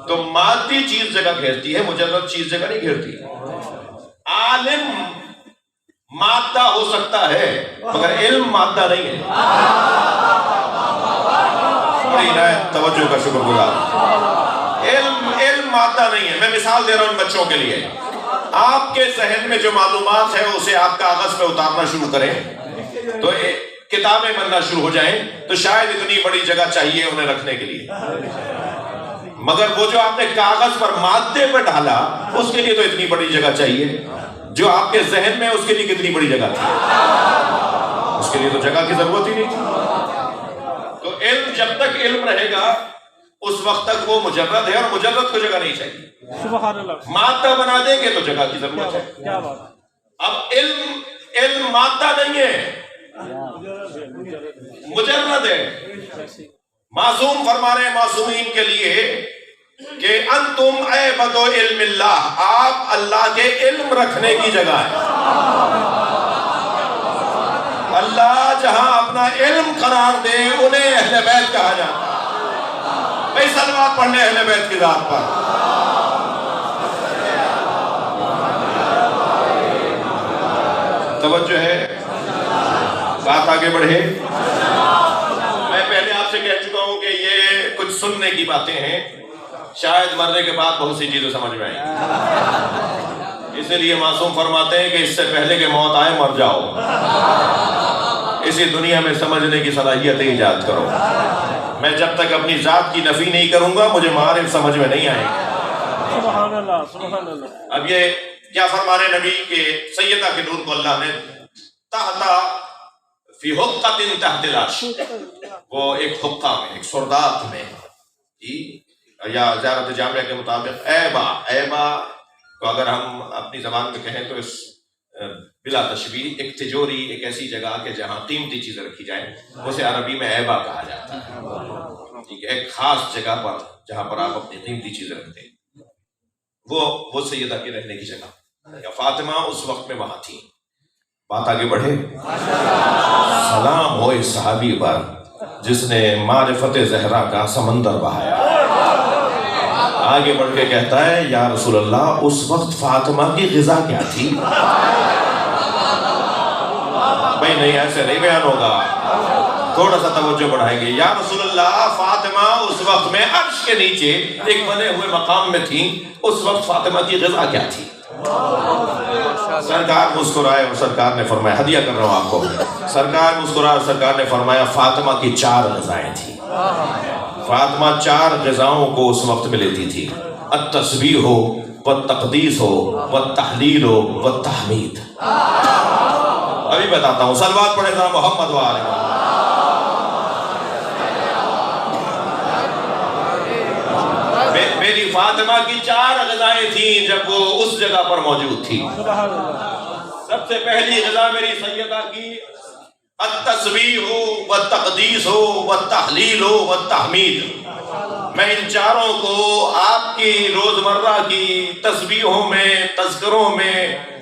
تو مادی چیز جگہ گھیرتی ہے، مجرد چیز جگہ نہیں گھیرتی۔ عالم مادہ ہو سکتا ہے مگر علم مادہ نہیں ہے۔ بڑی عنایت توجہ کا شکر گزار۔ علم مادہ نہیں ہے۔ میں مثال دے رہا ہوں ان بچوں کے لیے، آپ کے ذہن میں جو معلومات ہے اسے آپ کاغذ پہ اتارنا شروع کریں تو کتابیں بننا شروع ہو جائیں تو شاید اتنی بڑی جگہ چاہیے انہیں رکھنے کے لیے، مگر وہ جو آپ نے کاغذ پر مادے پر ڈالا اس کے لیے تو اتنی بڑی جگہ چاہیے، جو آپ کے ذہن میں اس کے لیے کتنی بڑی جگہ تھی، اس کے لیے تو جگہ کی ضرورت ہی نہیں تھی۔ تو علم جب تک علم رہے گا اس وقت تک وہ مجرد ہے، اور مجرد کو جگہ نہیں چاہیے۔ سبحان اللہ، مادہ بنا دیں گے تو جگہ کی ضرورت ہے۔ کیا بات، اب علم مادہ نہیں ہے، مجرد ہے۔ معصوم فرما رہے ہیں معصومین کے لیے کہ انتم عبد علم اللہ، آپ اللہ کے علم رکھنے کی جگہ ہے۔ اللہ جہاں اپنا علم قرار دے انہیں اہل بیت کہا جاتا ہے۔ بھائی صلوات پڑھنے اہل بیت کی ذات پر۔ توجہ ہے، بات آگے بڑھے۔ میں پہلے آپ سے کہہ چکا ہوں کہ یہ کچھ سننے کی باتیں ہیں، شاید مرنے کے بعد بہت سی چیزیں سمجھ میں آئیں، اسی لیے معصوم فرماتے ہیں کہ اس سے پہلے کہ موت آئے مر جاؤ، اسی دنیا میں سمجھنے کی صلاحیت ایجاد کرو۔ میں جب تک اپنی ذات کی نفی نہیں کروں گا مجھے معارف سمجھ میں نہیں آئیں گے۔ سبحان اللہ، سبحان اللہ۔ اب یہ کیا فرمانے نبی کہ سیدہ کے نور کو اللہ نے تحتا فی حقۃ تحت العرش، وہ ایک حقہ میں، ایک سردات میں، یا زیارت جامعہ کے مطابق ایبا کو اگر ہم اپنی زبان میں کہیں تو اس بلا تشبیہ ایک تجوری، ایک ایسی جگہ کہ جہاں قیمتی چیزیں رکھی جائیں، اسے عربی میں ایبا کہا جاتا ہے، ٹھیک ہے، ایک خاص جگہ پر جہاں پر آپ اپنی قیمتی چیزیں رکھتے ہیں، وہ سیدہ کی رہنے کی جگہ، یا فاطمہ اس وقت میں وہاں تھی۔ بات آگے بڑھے۔ سلام ہو اس صحابی پر جس نے معرفت زہرا کا سمندر بہایا۔ آگے بڑھ کے کہتا ہے یا رسول اللہ اس وقت فاطمہ کی غذا کیا تھی؟ بھائی نہیں، ایسے نہیں بیان ہوگا، تھوڑا سا توجہ بڑھائیں گے۔ یا رسول اللہ فاطمہ اس وقت میں عرش کے نیچے ایک بنے ہوئے مقام میں تھی، اس وقت فاطمہ کی غذا کیا تھی؟ سرکار مسکرائے اور سرکار نے فرمایا، ہدیہ کر رہا ہوں آپ کو، سرکار مسکرائے اور سرکار نے فرمایا فاطمہ کی 4 غذائیں تھیں۔ فاطمہ 4 غذاؤں کو اس وقت میں لیتی تھی، التسبیح ہو والتقدیس ہو والتحلیل ہو والتحمید۔ ابھی بتاتا ہوں، صلوات پڑھے ذرا محمد و آل محمد۔ میری فاطمہ کی 4 غذائیں تھیں جب وہ اس جگہ پر موجود تھی۔ سب سے پہلی غذا میری سیدہ کی التسبیح ہو والتقدیس ہو والتحلیل ہو والتحمید۔ میں ان 4 کو آپ کی روزمرہ کی تسبیحوں میں، تذکروں میں،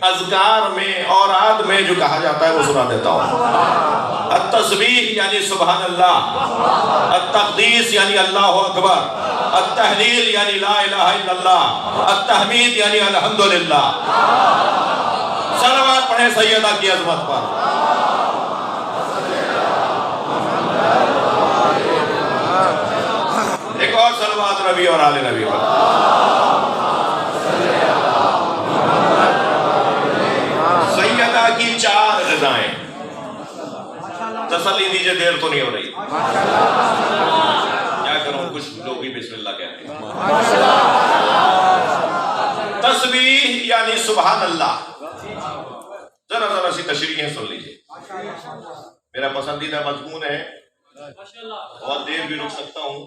اذکار میں، اوراد میں جو کہا جاتا ہے وہ سنا دیتا ہوں۔ التسبیح یعنی سبحان اللہ، التقدیس یعنی اللہ اکبر، التحلیل یعنی لا الہ الا اللہ، التحمید یعنی الحمدللہ۔ صلوات پڑھیں سیدہ کی عظمت پر۔ ایک اور صلوات نبی اور آل نبی پر۔ سیدہ کی 4 غذائیں، تسلی دیجئے دیر تو نہیں ہو رہی، کیا کروں کچھ لوگ بھی بسم اللہ کہتے ہیں۔ تسبیح یعنی سبحان اللہ، ذرا سی تشریحیں سن لیجئے، میرا پسندیدہ مضمون ہے، بہت دیر بھی رک سکتا ہوں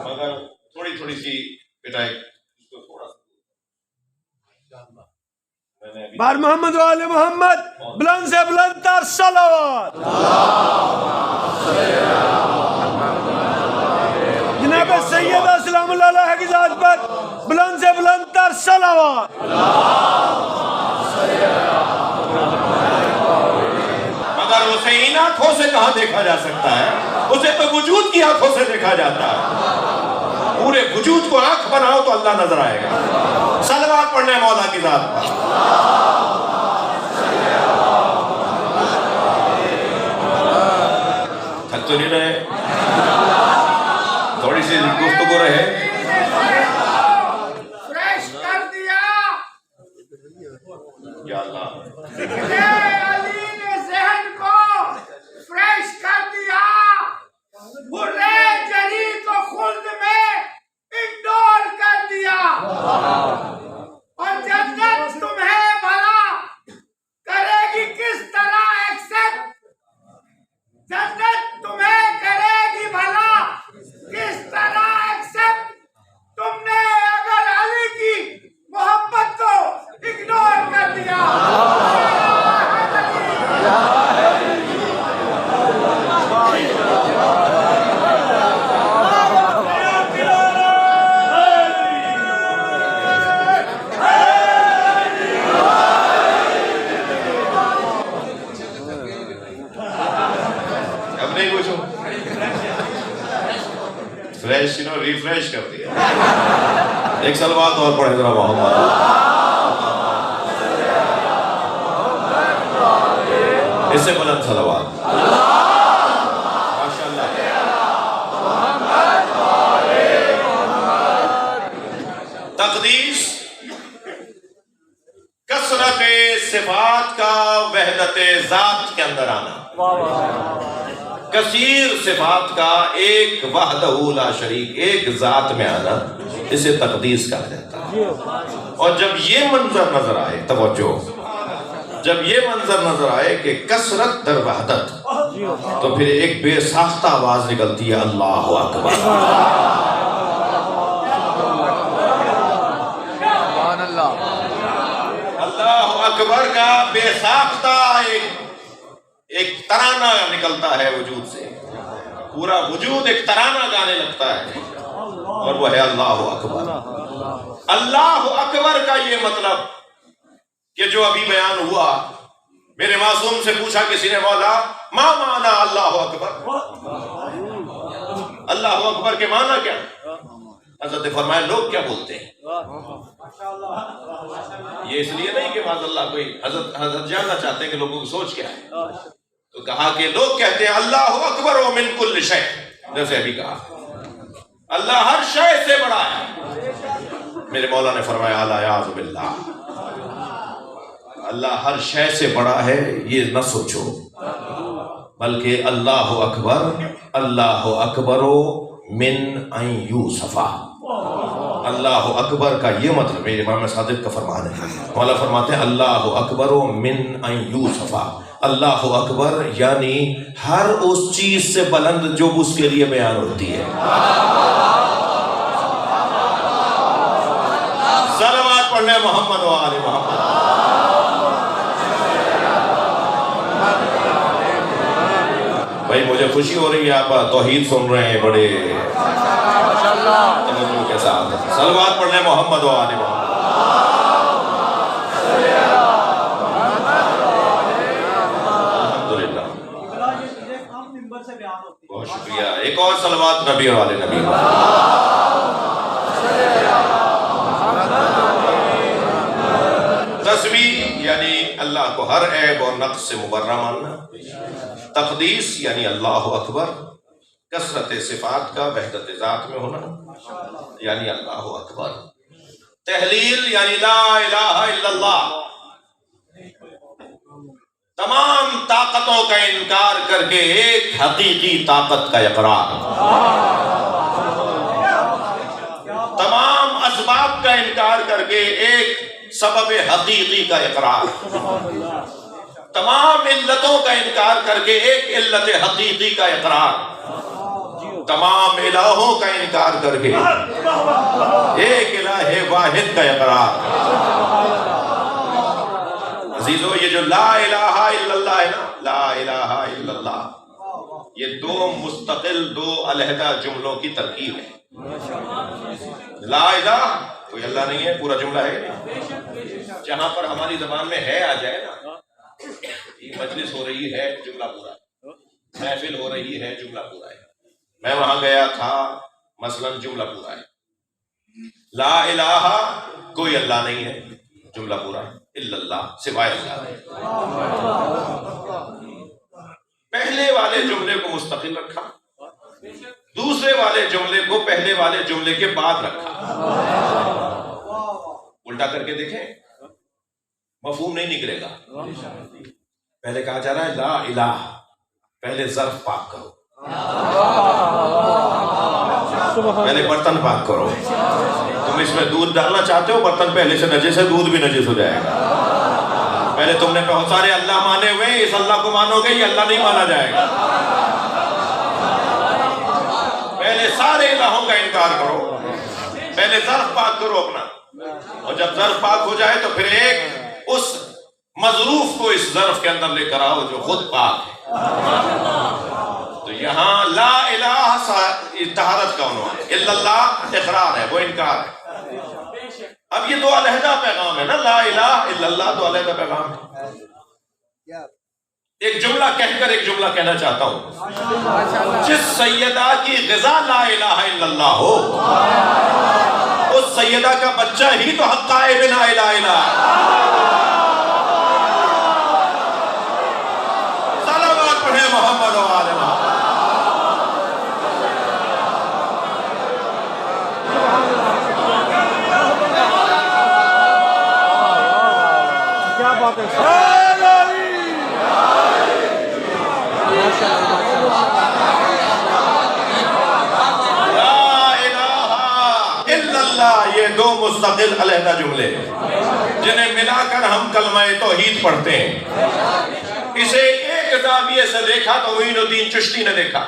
مگر تھوڑی سی بیٹا اس کو تھوڑا سا بار محمد و آل محمد بلند سے بلند تر صلوات جناب سیدہ سلام اللہ علیہ کی ذات پر بلند سے بلند تر صلوات مگر اسے ان آنکھوں سے کہاں دیکھا جا سکتا ہے؟ اسے تو وجود کی آنکھوں سے دیکھا جاتا ہے. پورے وجود کو آنکھ بناؤ تو اللہ نظر آئے گا. صلوات پڑھنے مولا کی ذات پر. تھک تو نہیں رہے؟ تھوڑی سی گفتگو رہے. فریش کر دیا یا اللہ علی نے ذہن کو فریش کر دیا. برے جری کو خلد میں اگنور کر دیا. اور جنت تمہیں بھلا کرے گی کس طرح ایکسپٹ؟ جنت تمہیں کرے گی بھلا کس طرح ایکسپٹ؟ تم نے اگر علی کی محبت کو اگنور کر دیا. اب نہیں پوچھو. فریش ریفریش کر دیا. ایک صلوات اور پڑھے ذرا محمد. اس سے بلند صلوات. ماشاءاللہ. تقدیس کثرت صفات کا وحدت ذات کے اندر آنا. کثیر صفات کا ایک وحدہ لا شریک ایک ذات میں آنا اسے تقدیس کہا جاتا ہے. اور جب یہ منظر نظر آئے, توجہ, جب یہ منظر نظر آئے کہ کثرت در وحدت, تو پھر ایک بے ساختہ آواز نکلتی ہے, اللہ اکبر. اللہ اکبر کا بے ساختہ ایک ترانہ نکلتا ہے وجود سے. پورا وجود ایک ترانہ گانے لگتا ہے, اور وہ ہے اللہ اکبر. اللہ اکبر کا یہ مطلب کہ جو ابھی بیان ہوا, میرے معصوم سے پوچھا کسی نے, مولا ما معنی اللہ اکبر؟ اللہ اکبر کے معنی کیا؟ حضرت نے فرمایا لوگ کیا بولتے ہیں. یہ اس لیے نہیں کہ معاذ اللہ کوئی حضرت جاننا چاہتے ہیں کہ لوگوں کی سوچ کیا ہے. تو کہا کہ لوگ کہتے ہیں اللہ اکبر و من کل شے, جیسے ابھی کہا اللہ ہر شے سے بڑا ہے. میرے مولا نے فرمایا الا یعوذ باللہ, اللہ ہر شے سے بڑا ہے یہ نہ سوچو, بلکہ اللہ اکبر من ان یوسفا. اللہ اکبر کا یہ مطلب میرے امام صادق کا فرمان ہے. مولا فرماتے ہیں اللہ اکبر من ان یوسفا. اللہ اکبر یعنی ہر اس چیز سے بلند جو اس کے لیے بیان ہوتی ہے. صلوات پڑھنے محمد و آل محمد. بھائی مجھے خوشی ہو رہی ہے, آپ توحید سن رہے ہیں بڑے توجہ کے ساتھ. صلوات پڑھنے محمد و آل محمد. الحمدللہ, بہت شکریہ. ایک اور صلوات نبی والے نبی. تسبیح یعنی اللہ کو ہر عیب اور نقص سے مبرہ ماننا. تقدیس یعنی اللہ اکبر, کثرت صفات کا وحدت ذات میں ہونا یعنی اللہ اکبر. تحلیل یعنی لا الہ الا اللہ, تمام طاقتوں کا انکار کر کے ایک حقیقی طاقت کا اقرار. تمام اسباب کا انکار کر کے ایک سبب حقیقی کا اقرار. تمام علتوں کا انکار کر کے ایک علت حقیقی کا اقرار. تمام الہوں کا انکار کر کے ایک الہ واحد کا اقرار. عزیزو یہ جو لا الہ الا اللہ ہے نا، لا الہ الا اللہ، یہ دو مستقل، دو علیحدہ جملوں کی ترکیب ہے۔ لا الہ کوئی اللہ نہیں ہے، پورا جملہ ہے نہیں، جہاں پر ہماری زبان میں ہے آ جائے نا، مجلس ہو رہی ہے جملہ پورا ہے، محفل ہو رہی ہے جملہ پورا ہے، میں وہاں گیا تھا مثلا جملہ پورا ہے۔ لا الہ کوئی اللہ نہیں ہے، جملہ پورا ہے، الا اللہ سوائے اللہ۔ پہلے والے جملے کو مستقل رکھا، دوسرے والے جملے کو پہلے والے جملے کے بعد رکھا۔ الٹا کر کے دیکھیں مفہوم نہیں نکلے گا۔ پہلے کہا جا رہا ہے لا الہ، پہلے ظرف پاک کرو، پہلے برتن پاک کرو۔ تم اس میں دودھ ڈالنا چاہتے ہو، برتن پہلے سے نجس ہے، دودھ بھی نجس ہو جائے گا۔ پہلے تم نے بہت سارے اللہ مانے ہوئے، اس اللہ کو مانو گے، یہ اللہ نہیں مانا جائے گا۔ پہلے سارے الہوں کا انکار کرو، پہلے ظرف پاک کرو اپنا، اور جب ظرف پاک ہو جائے تو پھر ایک اس مظروف کو اس ظرف کے اندر لے کر آؤ جو خود پاک ہے۔ تو یہاں لا الہ طہارت کا عنوان ہے، الا اللہ اقرار ہے، وہ انکار ہے۔ اب یہ دو علیحدہ پیغام ہے نا، لا الہ الا اللہ دو علیحدہ پیغام ہے۔ ایک جملہ کہہ کر ایک جملہ کہنا چاہتا ہوں، جس سیدہ کی غذا لا الہ الا اللہ ہو، اس سیدہ کا بچہ ہی تو حق قائم لا الہ الا اللہ۔ صلوات پڑھیں محمد و آل محمد۔ کیا بات ہے، یہ دو مستقل علیحدہ جملے جنہیں ملا کر ہم کلمہ توحید پڑھتے ہیں۔ اسے ایک زاویے سے دیکھا تو معین الدین چشتی نے دیکھا،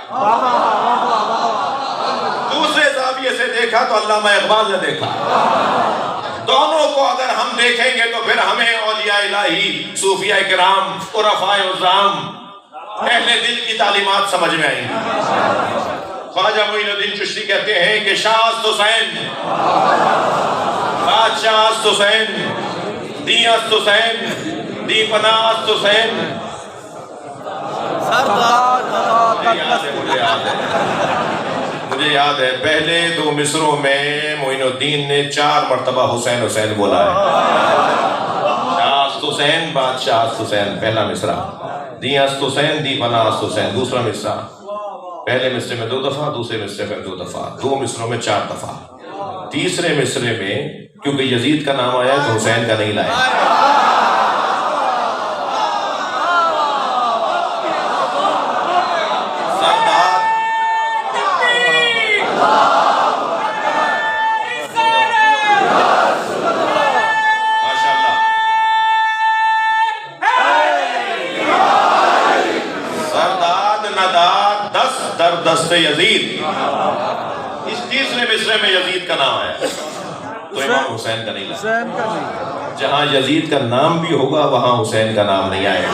دوسرے زاویے سے دیکھا تو علامہ اقبال نے دیکھا۔ دونوں کو اگر ہم دیکھیں گے تو پھر ہمیں اولیاء الہی، صوفیاء کرام، عرفاء عظام، اہل دل کی تعلیمات سمجھ میں آئیں گی۔ خواجہ معین الدین چشتی کہتے ہیں کہ شاہ است حسین، بادشاہ است حسین، دی است حسین، دی پناہ است حسین۔ مجھے یاد ہے پہلے دو مصروں میں معین الدین نے 4 مرتبہ حسین حسین بولا ہے۔ شاہ است حسین، بادشاہ است حسین پہلا مصرع، دی است حسین، دی پناہ است حسین دوسرا مصرع۔ پہلے مصرے میں 2 دفعہ، دوسرے مصرے میں 2 دفعہ، 2 مصروں میں 4 دفعہ۔ تیسرے مصرے میں کیونکہ یزید کا نام آیا تو حسین کا نہیں لایا۔ دست یزید، اس تیسرے مصرے میں یزید کا نام آیا تو امام حسین کا نہیں لایا۔ جہاں یزید کا نام بھی ہوگا وہاں حسین کا نام نہیں آئے گا۔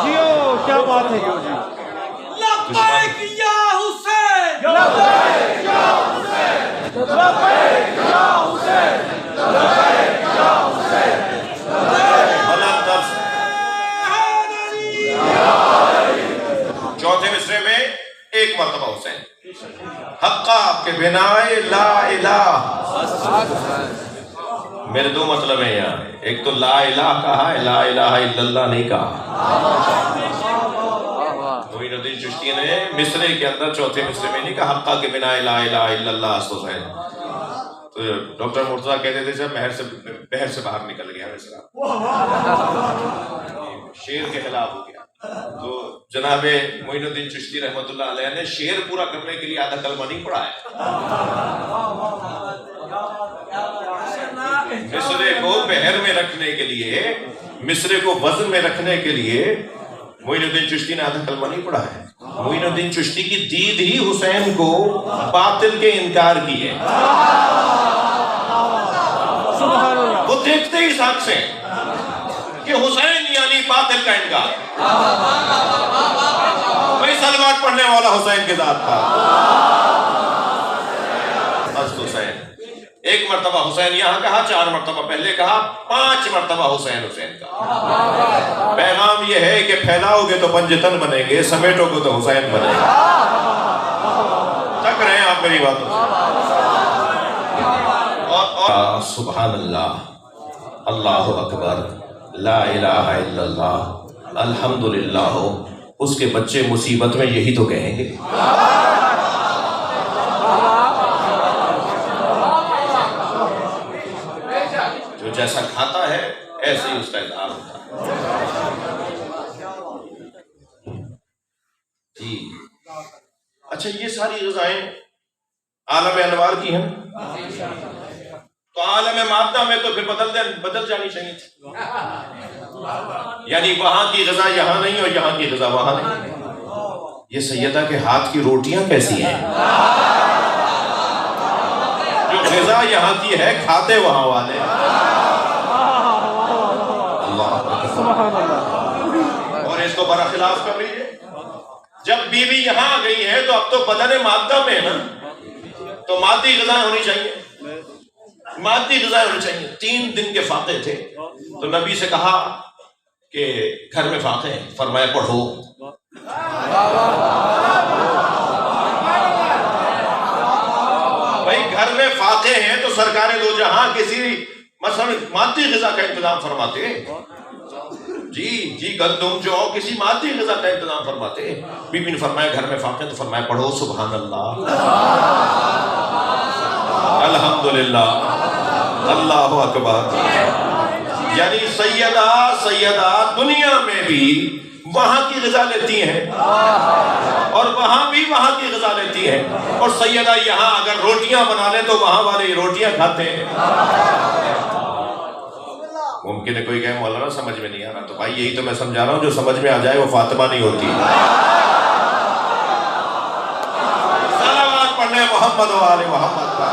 جیو کیا بات ہے، لبیک یا حسین، لبیک یا حسین، لبیک یا حسین، لبیک یا حسین۔ چوتھے مصرے میں 1 مرتبہ حسین، حقا کے بنا لا الہ۔ میرے 2 مطلب ہیں یہاں، ایک تو لا الہ کہا ہے، لا الہ الا اللہ نہیں کہا۔ معین الدین چشتی نے مصرے کے اندر چوتھے مصرے میں نہیں کہا حقا کے بنا لا الہ الا اللہ است حسین۔ تو ڈاکٹر مرتضیٰ کہتے تھے جب بحر سے باہر نکل گیا مصرع، شیر کے خلاف ہو گیا۔ تو جناب معین الدین چشتی رحمۃ اللہ علیہ نے شعر پورا کرنے کے لیے آدھا کلمہ نہیں پڑھا ہے۔ مصرے کو بحر میں رکھنے کے لیے، مصرے کو وزن میں رکھنے کے لیے معین الدین چشتی نے آدھا کلمہ نہیں پڑھا ہے۔ معین الدین چشتی کی دید ہی حسین کو باطل کے انکار کی ہے۔ وہ دیکھتے ہی ساتھ سے کہ حسین یعنی باطل کا انکار. بھائی سلوات پڑھنے والا حسین کی ذات پر. حضرت حسین ایک مرتبہ حسین یہاں کہا، 4 مرتبہ پہلے کہا، 5 مرتبہ حسین حسین کا. پیغام یہ ہے کہ پھیلاؤ گے تو پنجتن بنیں گے، سمیٹو گے تو حسین بنیں گے. تک رہے ہیں آپ میری باتوں سے. اور سبحان اللہ، اللہ اکبر، لا الہ الا اللہ، الحمدللہ ہو. اس کے بچے مصیبت میں یہی تو کہیں گے. جو جیسا کھاتا ہے ایسے ہی اس کا اظہار ہوتا ہے. جی اچھا، یہ ساری غذائیں عالم انوار کی ہیں، تو عالم مادہ میں تو پھر بدل جانی چاہیے تھی. یعنی وہاں کی غذا یہاں نہیں اور یہاں کی غذا وہاں نہیں. یہ سیدہ کے ہاتھ کی روٹیاں کیسی ہیں؟ جو غذا یہاں کی ہے کھاتے وہاں والے. اور اس کو برخلاف کر لیجیے، جب بیوی یہاں آ گئی ہے تو اب تو بدن مادہ میں ہے نا، تو مادی غذائیں ہونی چاہیے، مادی غذائیں ہونی چاہیے. 3 دن کے فاقے تھے تو نبی سے کہا کہ گھر میں فاقے ہیں، فرمایا پڑھو. بھائی گھر میں فاقے ہیں تو سرکار دو جہاں کسی مثلا مادی غذا کا انتظام فرماتے. جی گندم جو کسی مادی غذا کا انتظام فرماتے. بی بی نے فرمایا گھر میں فاقے، تو فرمایا پڑھو سبحان اللہ، الحمدللہ، اللہ اکبر. یعنی سیدہ دنیا میں بھی وہاں کی غذا لیتی ہیں اور وہاں بھی وہاں کی غذا لیتی ہیں. اور سیدہ یہاں اگر روٹیاں بنا لیں تو وہاں والے روٹیاں کھاتے ہیں. ممکن ہے کوئی کہے مولانا سمجھ میں نہیں آ رہا، تو بھائی یہی تو میں سمجھا رہا ہوں، جو سمجھ میں آ جائے وہ فاطمہ نہیں ہوتی. صلوات پڑھنے محمد و آل محمد کا.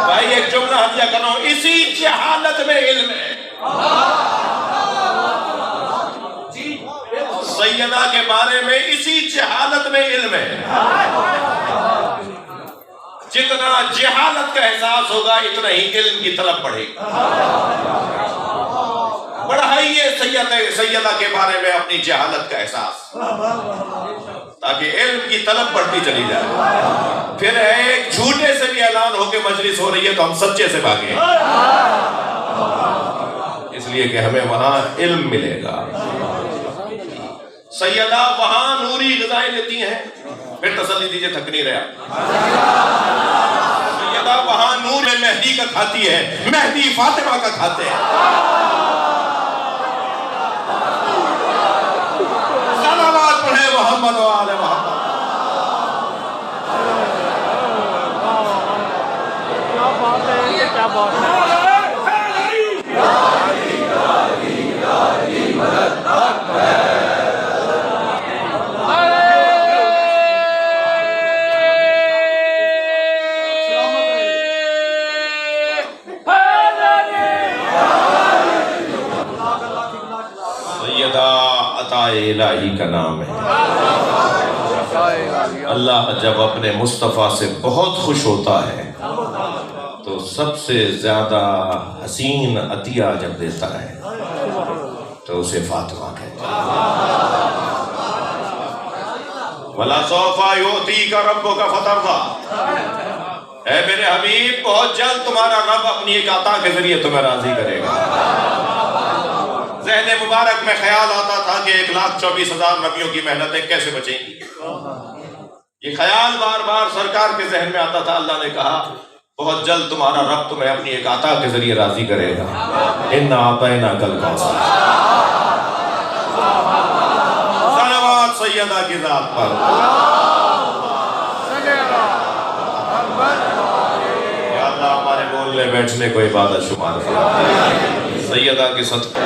بھائی ایک جملہ ہدیہ کرنا ہوں، اسی جہالت میں علم ہے. سیدہ کے بارے میں اسی جہالت میں علم ہے. جتنا جہالت کا احساس ہوگا اتنا ہی علم کی طلب بڑھے گی. بڑھائیے سیدہ کے بارے میں اپنی جہالت کا احساس، تاکہ علم کی طلب بڑھتی چلی جائے. پھر ایک جھوٹے سے بھی اعلان ہو کے مجلس ہو رہی ہے تو ہم سچے سے بھاگیں، اس لیے کہ ہمیں وہاں علم ملے گا. سیدہ وہاں نوری غذائیں لیتی ہیں، پھر تسلی دیجئے تھک نہیں رہا. سیدہ وہاں نور مہدی کا کھاتی ہے، مہدی فاطمہ کا کھاتے ہیں. صلوات پڑھے محمد و آل محمد. کیا بات ہے، کیا بات ہے. الہی کا نام ہے. اللہ جب اپنے مصطفیٰ سے بہت خوش ہوتا ہے تو سب سے زیادہ حسین عطیہ جب دیتا ہے تو اسے فاطمہ کہتا ہے. وَلَا سَوْفَ يُؤْتِيكَ رَبُّكَ فَتَرْضَىٰ. اے میرے حبیب بہت جلد تمہارا رب اپنی ایک عطا کے ذریعے تمہیں راضی کرے گا. ذہن مبارک میں خیال آتا تھا کہ 1,24,000 نبیوں کی محنتیں کیسے بچیں گی. یہ خیال بار بار سرکار کے ذہن میں آتا تھا. اللہ نے کہا بہت جلد تمہارا رب تمہیں اپنی ایک عطا کے ذریعے راضی کرے گا. اِنَّا أَعْطَيْنَاكَ الْكَوْثَرَ. صلوات سیدہ کی ذات پر. یا اللہ ہمارے بولنے بیٹھنے کو عبادت شمار فرما. سیدہ کے صدقے